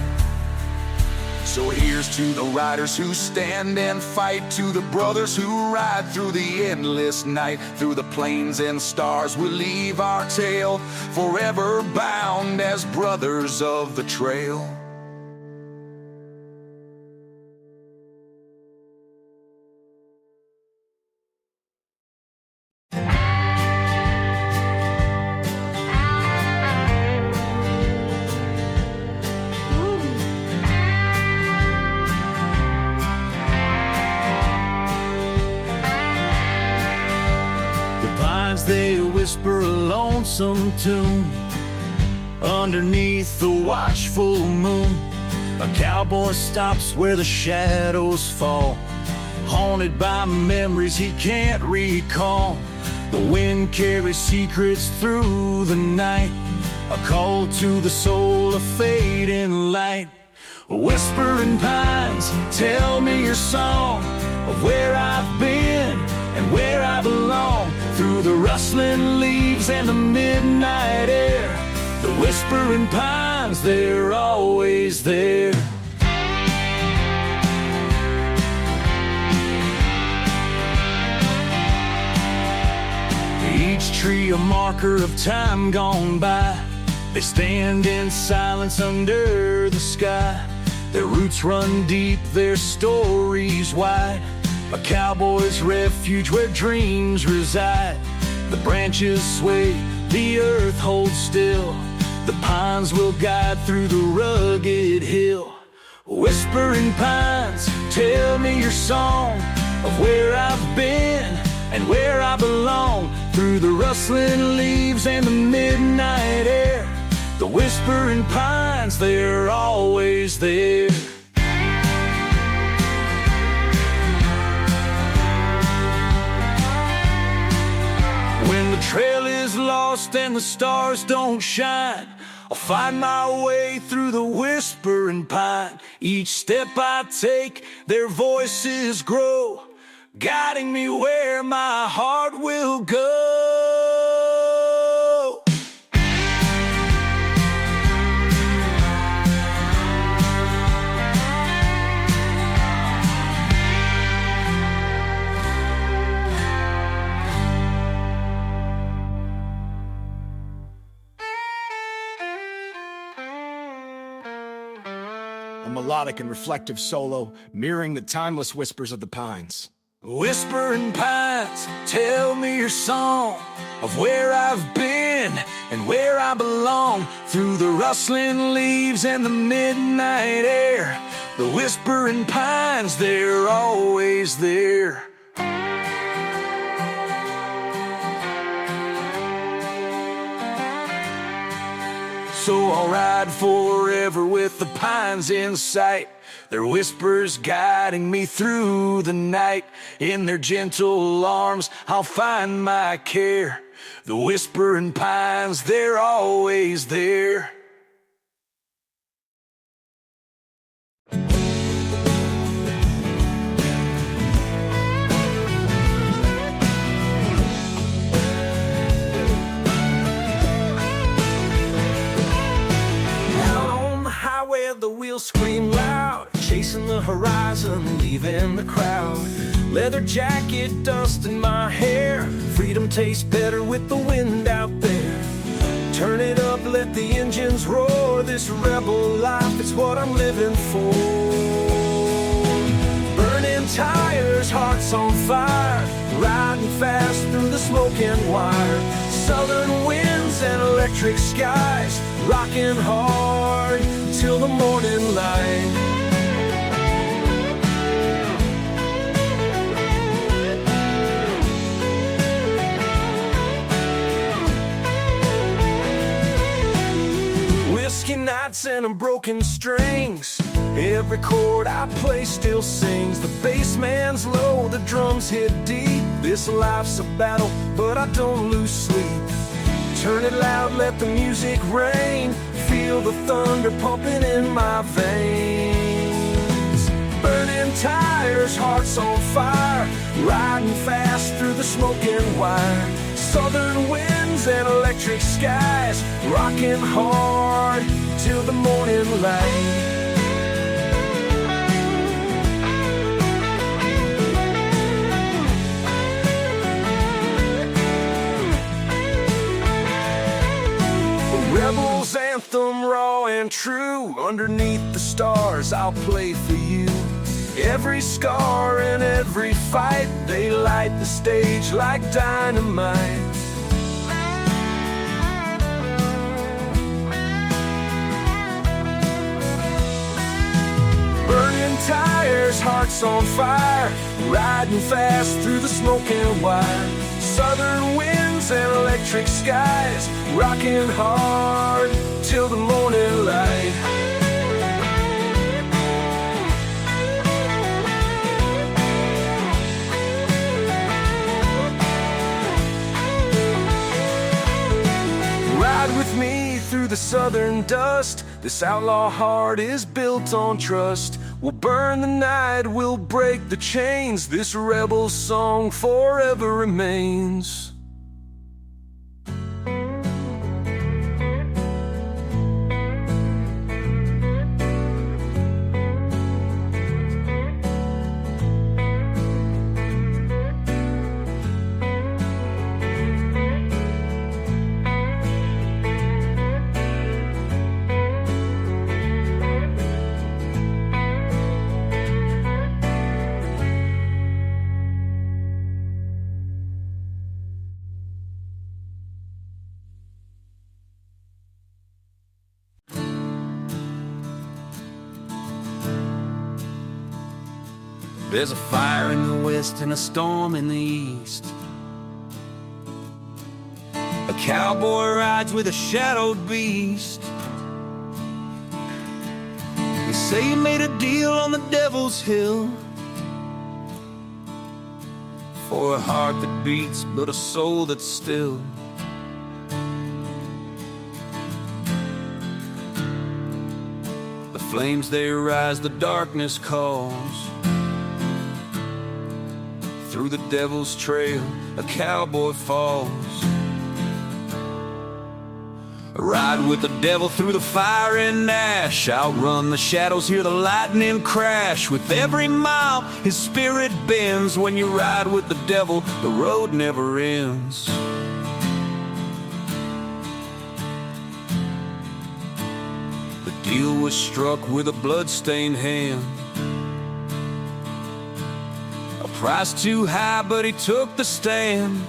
So here's to the riders who stand and fight, to the brothers who ride through the endless night. Through the plains and stars we'll leave our tale, forever bound as brothers of the trail. They whisper a lonesome tune underneath the watchful moon. A cowboy stops where the shadows fall, haunted by memories he can't recall. The wind carries secrets through the night, a call to the soul of fading light. Whispering pines, tell me your song of where I've been and where I belong. Through the rustling leaves and the midnight air, the whispering pines, they're always there. Each tree a marker of time gone by, they stand in silence under the sky. Their roots run deep, their stories wide, a cowboy's refuge where dreams reside. The branches sway, the earth holds still, the pines will guide through the rugged hill. Whispering pines, tell me your song of where I've been and where I belong. Through the rustling leaves and the midnight air, the whispering pines, they're always there. When the trail is lost and the stars don't shine, I'll find my way through the whispering pine. Each step I take, their voices grow, guiding me where my heart will go. A melodic and reflective solo, mirroring the timeless whispers of the pines. Whispering pines, tell me your song of where I've been and where I belong. Through the rustling leaves and the midnight air, the whispering pines, they're always there. So I'll ride forever with the pines in sight, their whispers guiding me through the night. In their gentle arms I'll find my care. The whispering pines, they're always there. Where the wheels scream loud, chasing the horizon, leaving the crowd. Leather jacket, dust in my hair, freedom tastes better with the wind out there. Turn it up, let the engines roar, this rebel life is what I'm living for. Burning tires, hearts on fire, riding fast through the smoking wire. Southern winds and electric skies, rocking hard till the morning light. Whiskey nights and broken strings, every chord I play still sings. The bass man's low, the drums hit deep. This life's a battle, but I don't lose sleep. Turn it loud, let the music rain. Feel the thunder pumping in my veins. Burning tires, hearts on fire, riding fast through the smoking wire. Southern winds and electric skies, rocking hard till the morning light. Rebel's anthem, raw and true. Underneath the stars, I'll play for you. Every scar and every fight, they light the stage like dynamite. Burning tires, hearts on fire, riding fast through the smoking wire. Southern winds and electric skies, rocking hard till the morning light. Ride with me through the southern dust. This outlaw heart is built on trust. We'll burn the night, we'll break the chains. This rebel song forever remains. There's a fire in the west and a storm in the east. A cowboy rides with a shadowed beast. They say you made a deal on the devil's hill, for a heart that beats but a soul that's still. The flames they rise, the darkness calls. Through the devil's trail, a cowboy falls. I ride with the devil through the fire and ash. Outrun the shadows, hear the lightning crash. With every mile, his spirit bends. When you ride with the devil, the road never ends. The deal was struck with a blood-stained hand. Price too high, but he took the stand.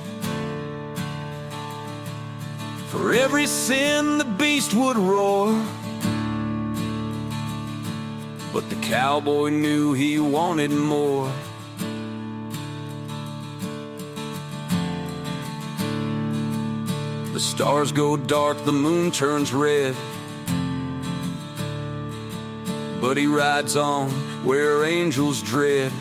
For every sin the beast would roar, but the cowboy knew he wanted more. The stars go dark, the moon turns red. but he rides on where angels dread.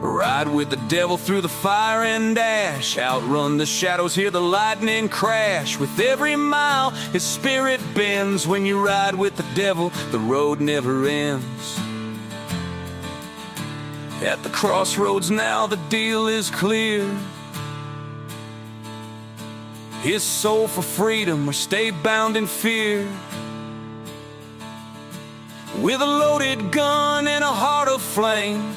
Ride with the devil through the fire and ash, outrun the shadows, hear the lightning crash. With every mile his spirit bends. When you ride with the devil, the road never ends. At the crossroads now the deal is clear. His soul for freedom or stay bound in fear. With a loaded gun and a heart of flame,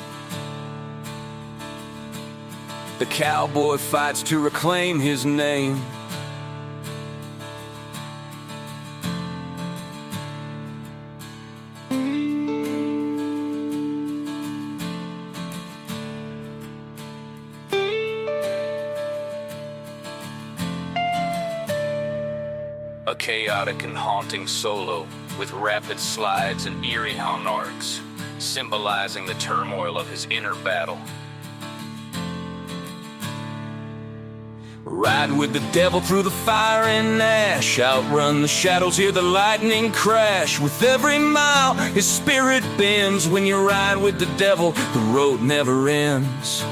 the cowboy fights to reclaim his name. A chaotic and haunting solo with rapid slides and eerie hum arcs, symbolizing the turmoil of his inner battle. Ride with the devil through the fire and ash, outrun the shadows, hear the lightning crash. With every mile his spirit bends. When you ride with the devil, the road never ends.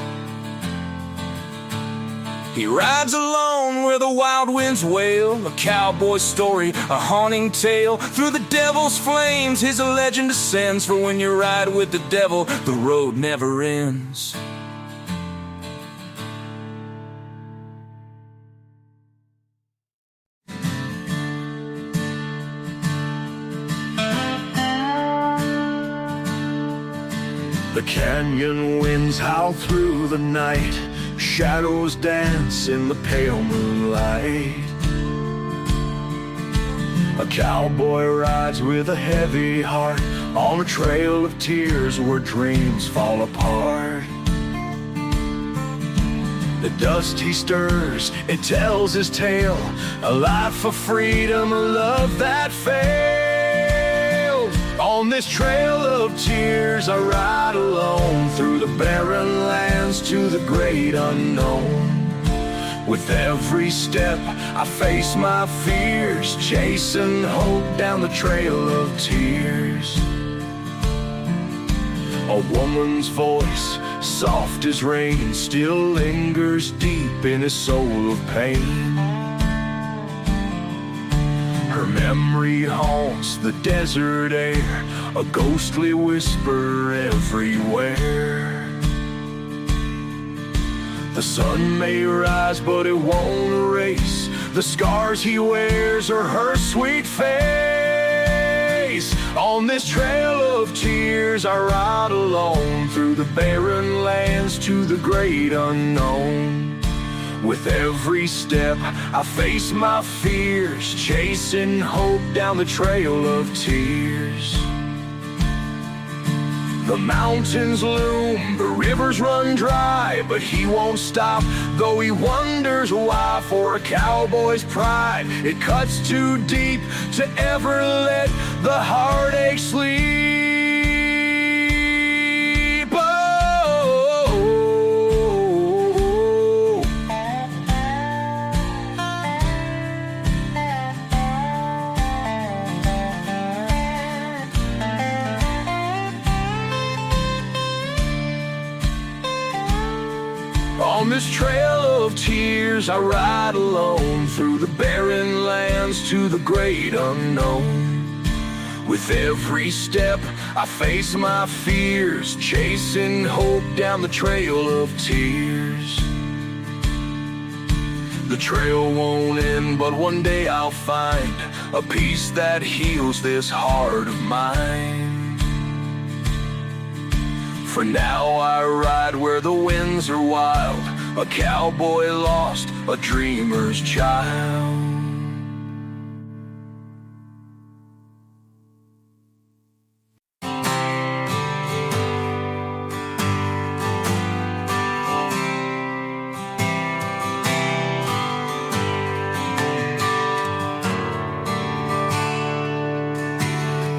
He rides alone where the wild winds wail, a cowboy story, a haunting tale. Through the devil's flames his legend ascends. For when you ride with the devil, the road never ends. The canyon winds howl through the night, shadows dance in the pale moonlight. A cowboy rides with a heavy heart on a trail of tears where dreams fall apart. The dust he stirs, it tells his tale, a life for freedom, a love that failed. On this trail of tears I ride alone, through the barren lands to the great unknown. With every step I face my fears, chasing hope down the trail of tears. A woman's voice, soft as rain, still lingers deep in his soul of pain. Her memory haunts the desert air, a ghostly whisper everywhere. The sun may rise, but it won't erase the scars he wears or her sweet face. On this trail of tears I ride alone, through the barren lands to the great unknown. With every step I face my fears, chasing hope down the trail of tears. The mountains loom, the rivers run dry, but he won't stop, though he wonders why. For a cowboy's pride, it cuts too deep to ever let the heartache sleep. On this trail of tears I ride alone, through the barren lands to the great unknown. With every step I face my fears, chasing hope down the trail of tears. The trail won't end, but one day I'll find a peace that heals this heart of mine. For now I ride where the winds are wild, a cowboy lost, a dreamer's child.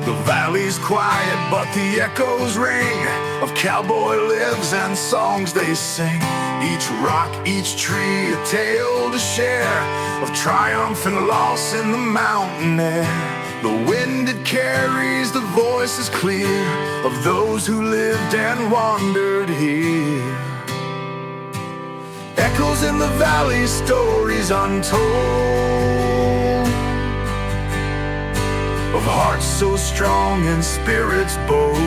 The valley's quiet, but the echoes ring of cowboy lives and songs they sing. Each rock, each tree, a tale to share of triumph and loss in the mountain air. The wind it carries the voices clear of those who lived and wandered here. Echoes in the valley, stories untold, of hearts so strong and spirits bold.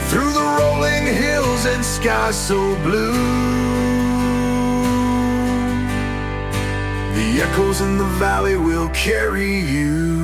Through the rolling hills and skies so blue, the echoes in the valley will carry you.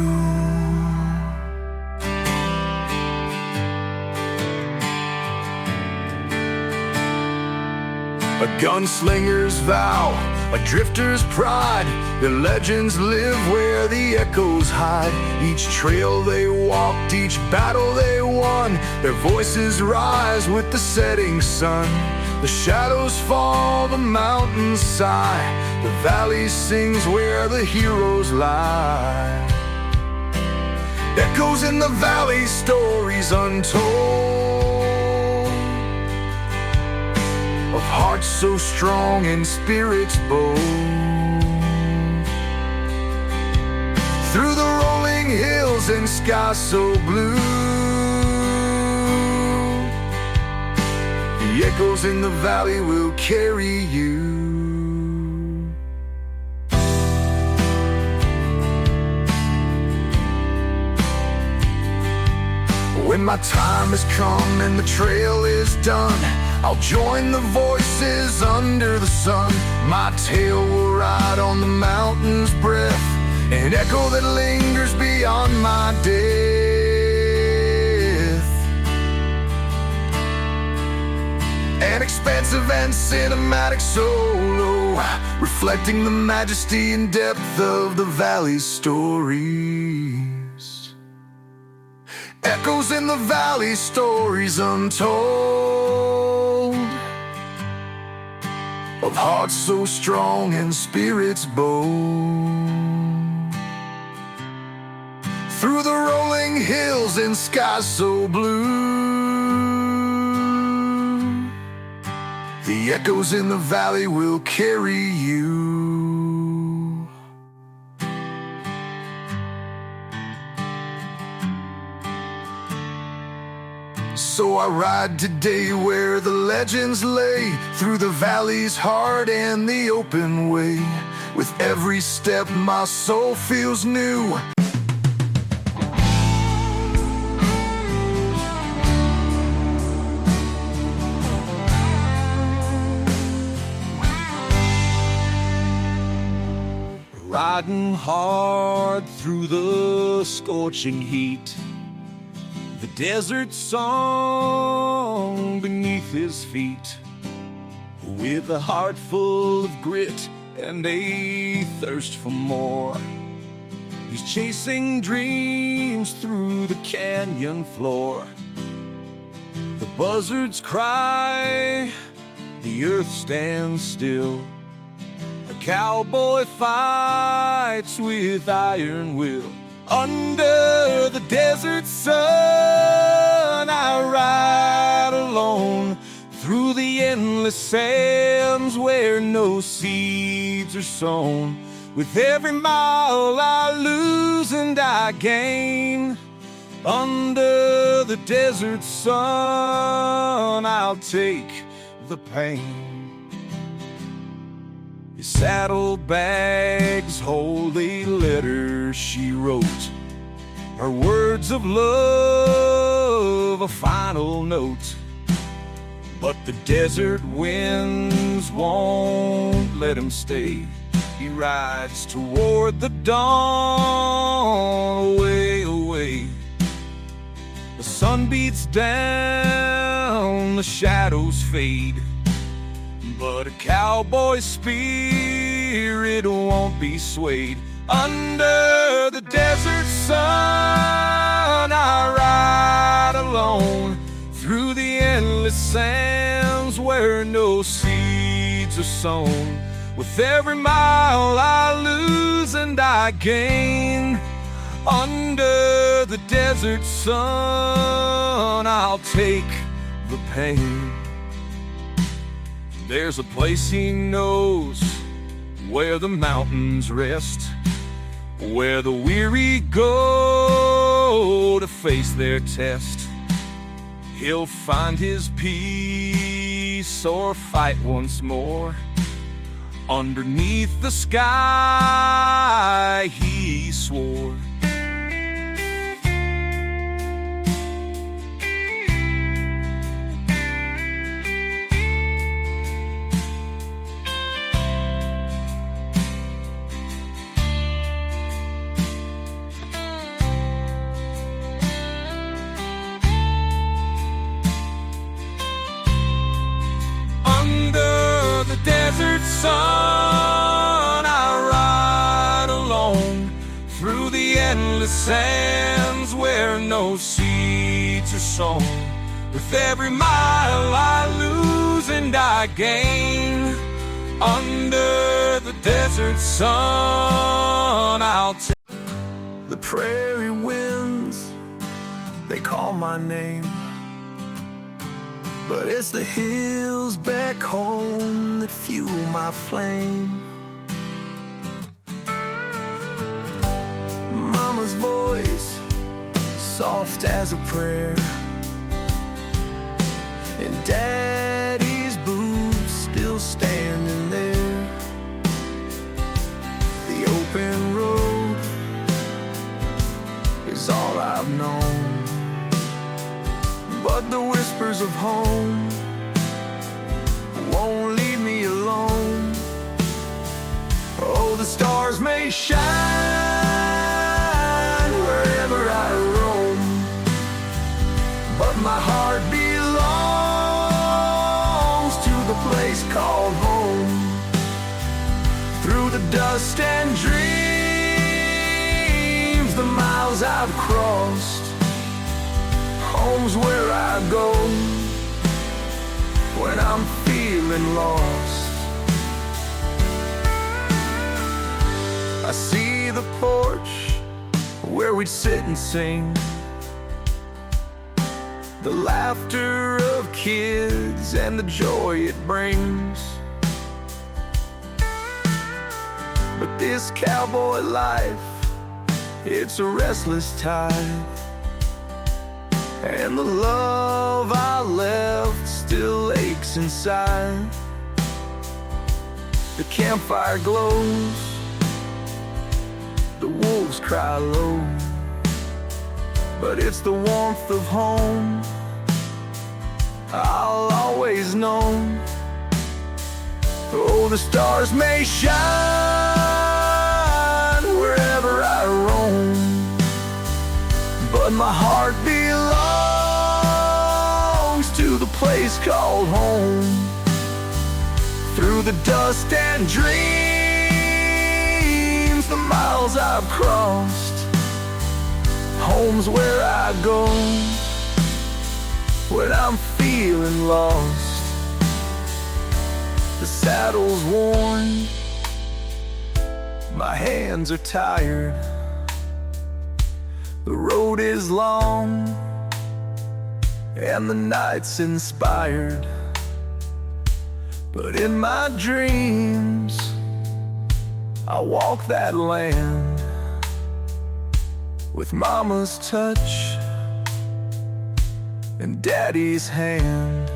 A gunslinger's vow, a drifter's pride, their legends live where the echoes hide. Each trail they walked, each battle they won, their voices rise with the setting sun. The shadows fall, the mountains sigh, the valley sings where the heroes lie. Echoes in the valley, stories untold, of hearts so strong and spirits bold. Through the rolling hills and skies so blue, the echoes in the valley will carry you. When my time has come and the trail is done, I'll join the voices under the sun. My tale will ride on the mountain's breath, an echo that lingers beyond my death. An expansive and cinematic solo, reflecting the majesty and depth of the valley's stories. Echoes in the valley, stories untold, of hearts so strong and spirits bold. Through the rolling hills and skies so blue, the echoes in the valley will carry you. So I ride today where the legends lay, through the valley's heart and the open way. With every step my soul feels new. Riding hard through the scorching heat, the desert song beneath his feet, with a heart full of grit and a thirst for more. He's chasing dreams through the canyon floor. The buzzards cry, the earth stands still. A cowboy fights with iron will. Under the desert sun, I ride alone through the endless sands where no seeds are sown. With every mile I lose and I gain. Under the desert sun, I'll take the pain. His saddlebags hold a letter she wrote, her words of love, a final note. But the desert winds won't let him stay. He rides toward the dawn, away, away. The sun beats down, the shadows fade, but a cowboy's spirit won't be swayed. Under the desert sun, I ride alone through the endless sands where no seeds are sown. With every mile I lose and I gain. Under the desert sun, I'll take the pain. There's a place he knows where the mountains rest, where the weary go to face their test. He'll find his peace or fight once more. Underneath the sky, he swore. Under the desert sun, I ride alone through the endless sands where no seeds are sown. With every mile I lose and I gain. Under the desert sun, I'll take The prairie winds, they call my name, but it's the hills back home that fuel my flame. Mama's voice, soft as a prayer, and Daddy's boots still standing there. The open road is all I've known, but the whispers of home won't leave me alone. Oh, the stars may shine wherever I roam, but my heart belongs to the place called home. Through the dust and dreams, the miles I've crossed, home's where I go when I'm feeling lost. I see the porch where we'd sit and sing, the laughter of kids and the joy it brings. But this cowboy life, it's a restless tide, and the love I left still aches inside. The campfire glows, the wolves cry low, but it's the warmth of home I'll always know. Oh, the stars may shine wherever I roam, but my heart belongs to the place called home. Through the dust and dreams, the miles I've crossed, home's where I go when I'm feeling lost. The saddle's worn, my hands are tired, the road is long, and the night's inspired. But in my dreams, I walk that land with Mama's touch and Daddy's hand.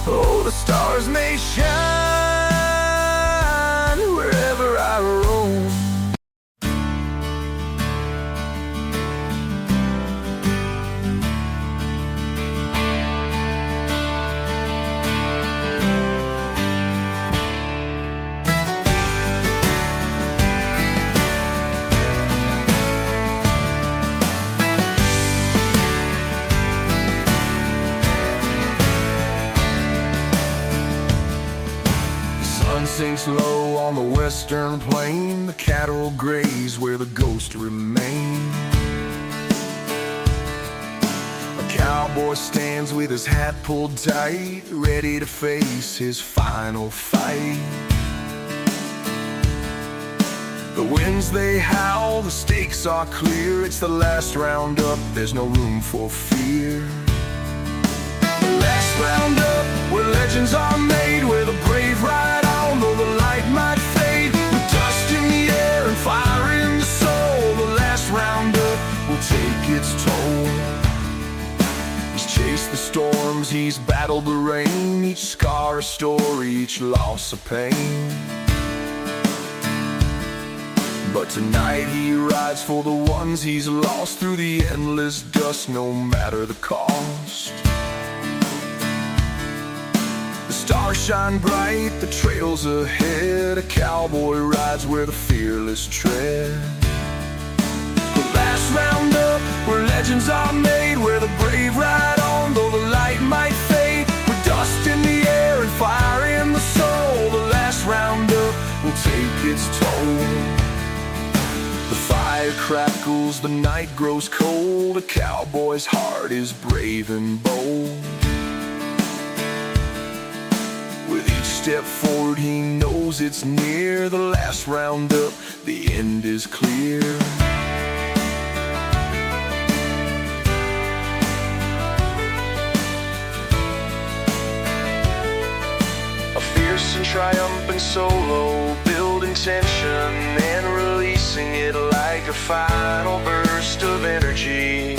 Oh, the stars may shine wherever I roam, sinks low on the western plain, the cattle graze where the ghosts remain. A cowboy stands with his hat pulled tight, ready to face his final fight. The winds they howl, the stakes are clear. It's the last roundup, there's no room for fear. The last roundup, where legends are made, where the brave ride on, though the light might fade. With dust in the air and fire in the soul, the last roundup will take its toll. He's chased the storms, he's battled the rain, each scar a story, each loss a pain. But tonight he rides for the ones he's lost, through the endless dust, no matter the cost. The stars shine bright, the trail's ahead. A cowboy rides where the fearless tread. The last roundup, where legends are made, where the brave ride on, though the light might fade. With dust in the air and fire in the soul, the last roundup will take its toll. The fire crackles, the night grows cold. A cowboy's heart is brave and bold. With each step forward he knows it's near. The last roundup, the end is clear. A fierce and triumphant solo, building tension and releasing it like a final burst of energy.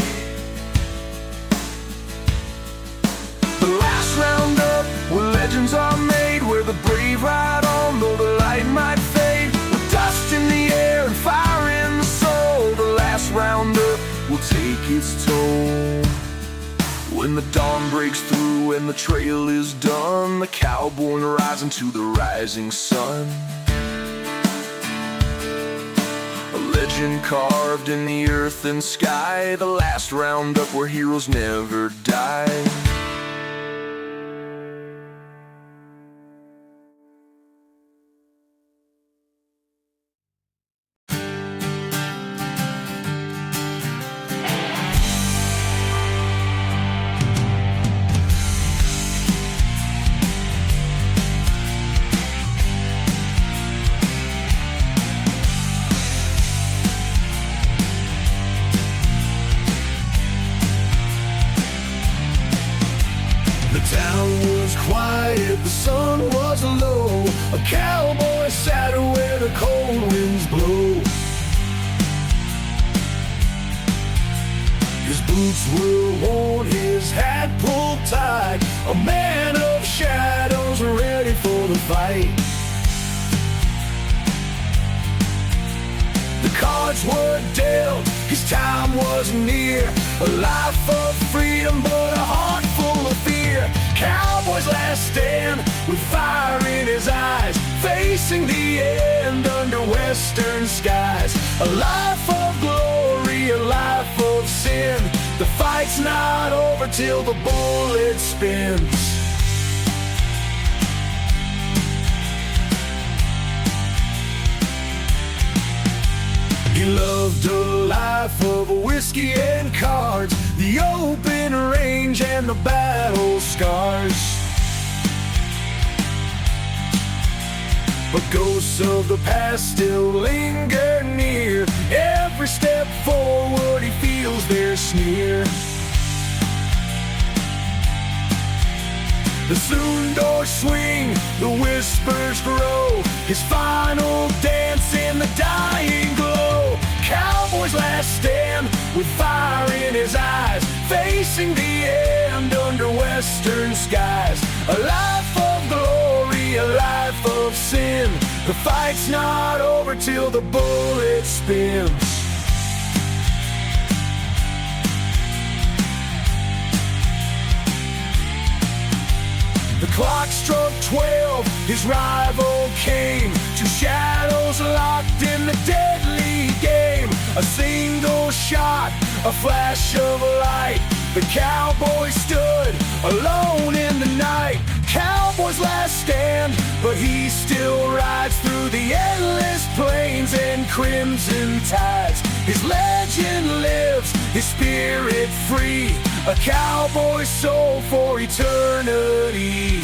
The last roundup, where legends are made, where the brave ride on, though the light might fade. With dust in the air and fire in the soul, the last roundup will take its toll. When the dawn breaks through and the trail is done, the cowboy rides into the rising sun. A legend carved in the earth and sky, the last roundup where heroes never die. The town was quiet, the sun was low. A cowboy sat where the cold winds blow. His boots were worn, his hat pulled tight. A man of shadows ready for the fight. The cards were dealt, his time was near. A life of freedom, but a heart full of fear. Cowboy's last stand, with fire in his eyes, facing the end under western skies. A life of glory, a life of sin. The fight's not over till the bullet spins. He loved a life of whiskey and cards, the open range and the battle scars. But ghosts of the past still linger near. Every step forward he feels their sneer. The saloon doors swing, the whispers grow. His final dance in the dying glow. Cowboy's last stand, with fire in his eyes, facing the end under western skies. A life of glory, a life of sin. The fight's not over till the bullet spins. The clock struck 12, his rival came. Two shadows locked in the deadly game. A single shot, a flash of light. The cowboy stood alone in the night. Cowboy's last stand, but he still rides through the endless plains and crimson tides. His legend lives, his spirit free. A cowboy's soul for eternity.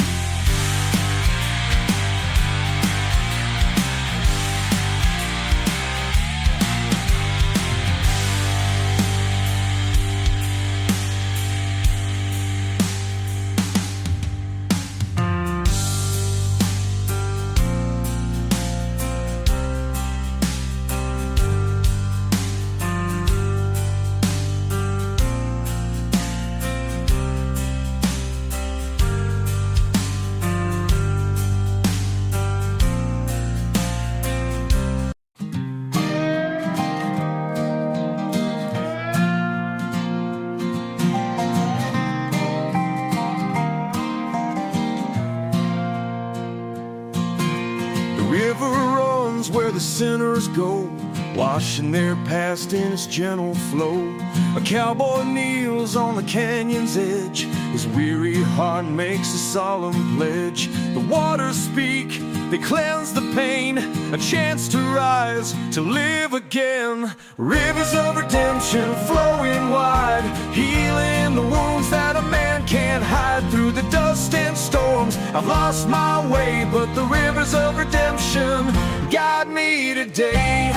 river runs where the sinners go, washing their past in its gentle flow. A cowboy kneels on the canyon's edge, his weary heart makes a solemn pledge. The waters speak, they cleanse the pain, a chance to rise, to live again. Rivers of redemption flowing wide, healing the wounds that a man can't hide. Through the dust and storms, I've lost my way, but the rivers of redemption guide me today.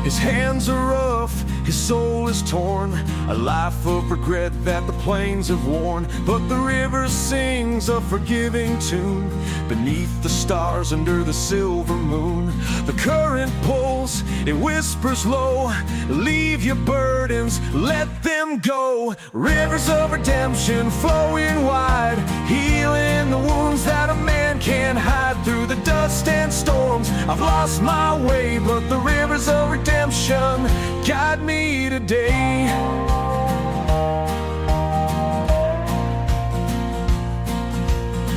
His hands are rough, his soul is torn, a life of regret that the plains have worn. But the river sings a forgiving tune beneath the stars under the silver moon. The current pulls, it whispers low, leave your burdens, let them go. Rivers of redemption flowing wide, healing the wounds that a man can't hide. Through the dust and storms, I've lost my way, but the rivers of redemption guide me today.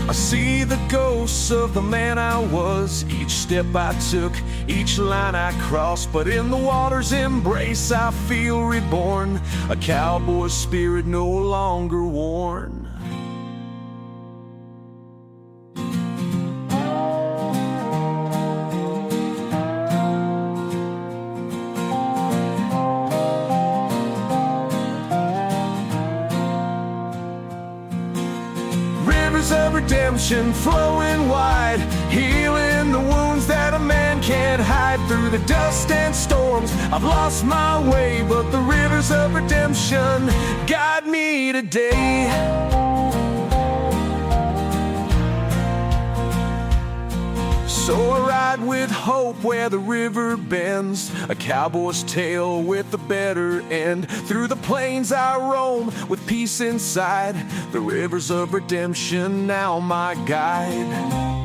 I see the ghosts of the man I was, each step I took, each line I crossed. But in the water's embrace I feel reborn, a cowboy's spirit no longer worn. Rivers of redemption flowing wide, healing the wounds that a man can't hide. Through the dust and storms, I've lost my way, but the rivers of redemption guide me today. So I ride with hope where the river bends, a cowboy's tale with a better end. Through the plains I roam with peace inside, the rivers of redemption now my guide.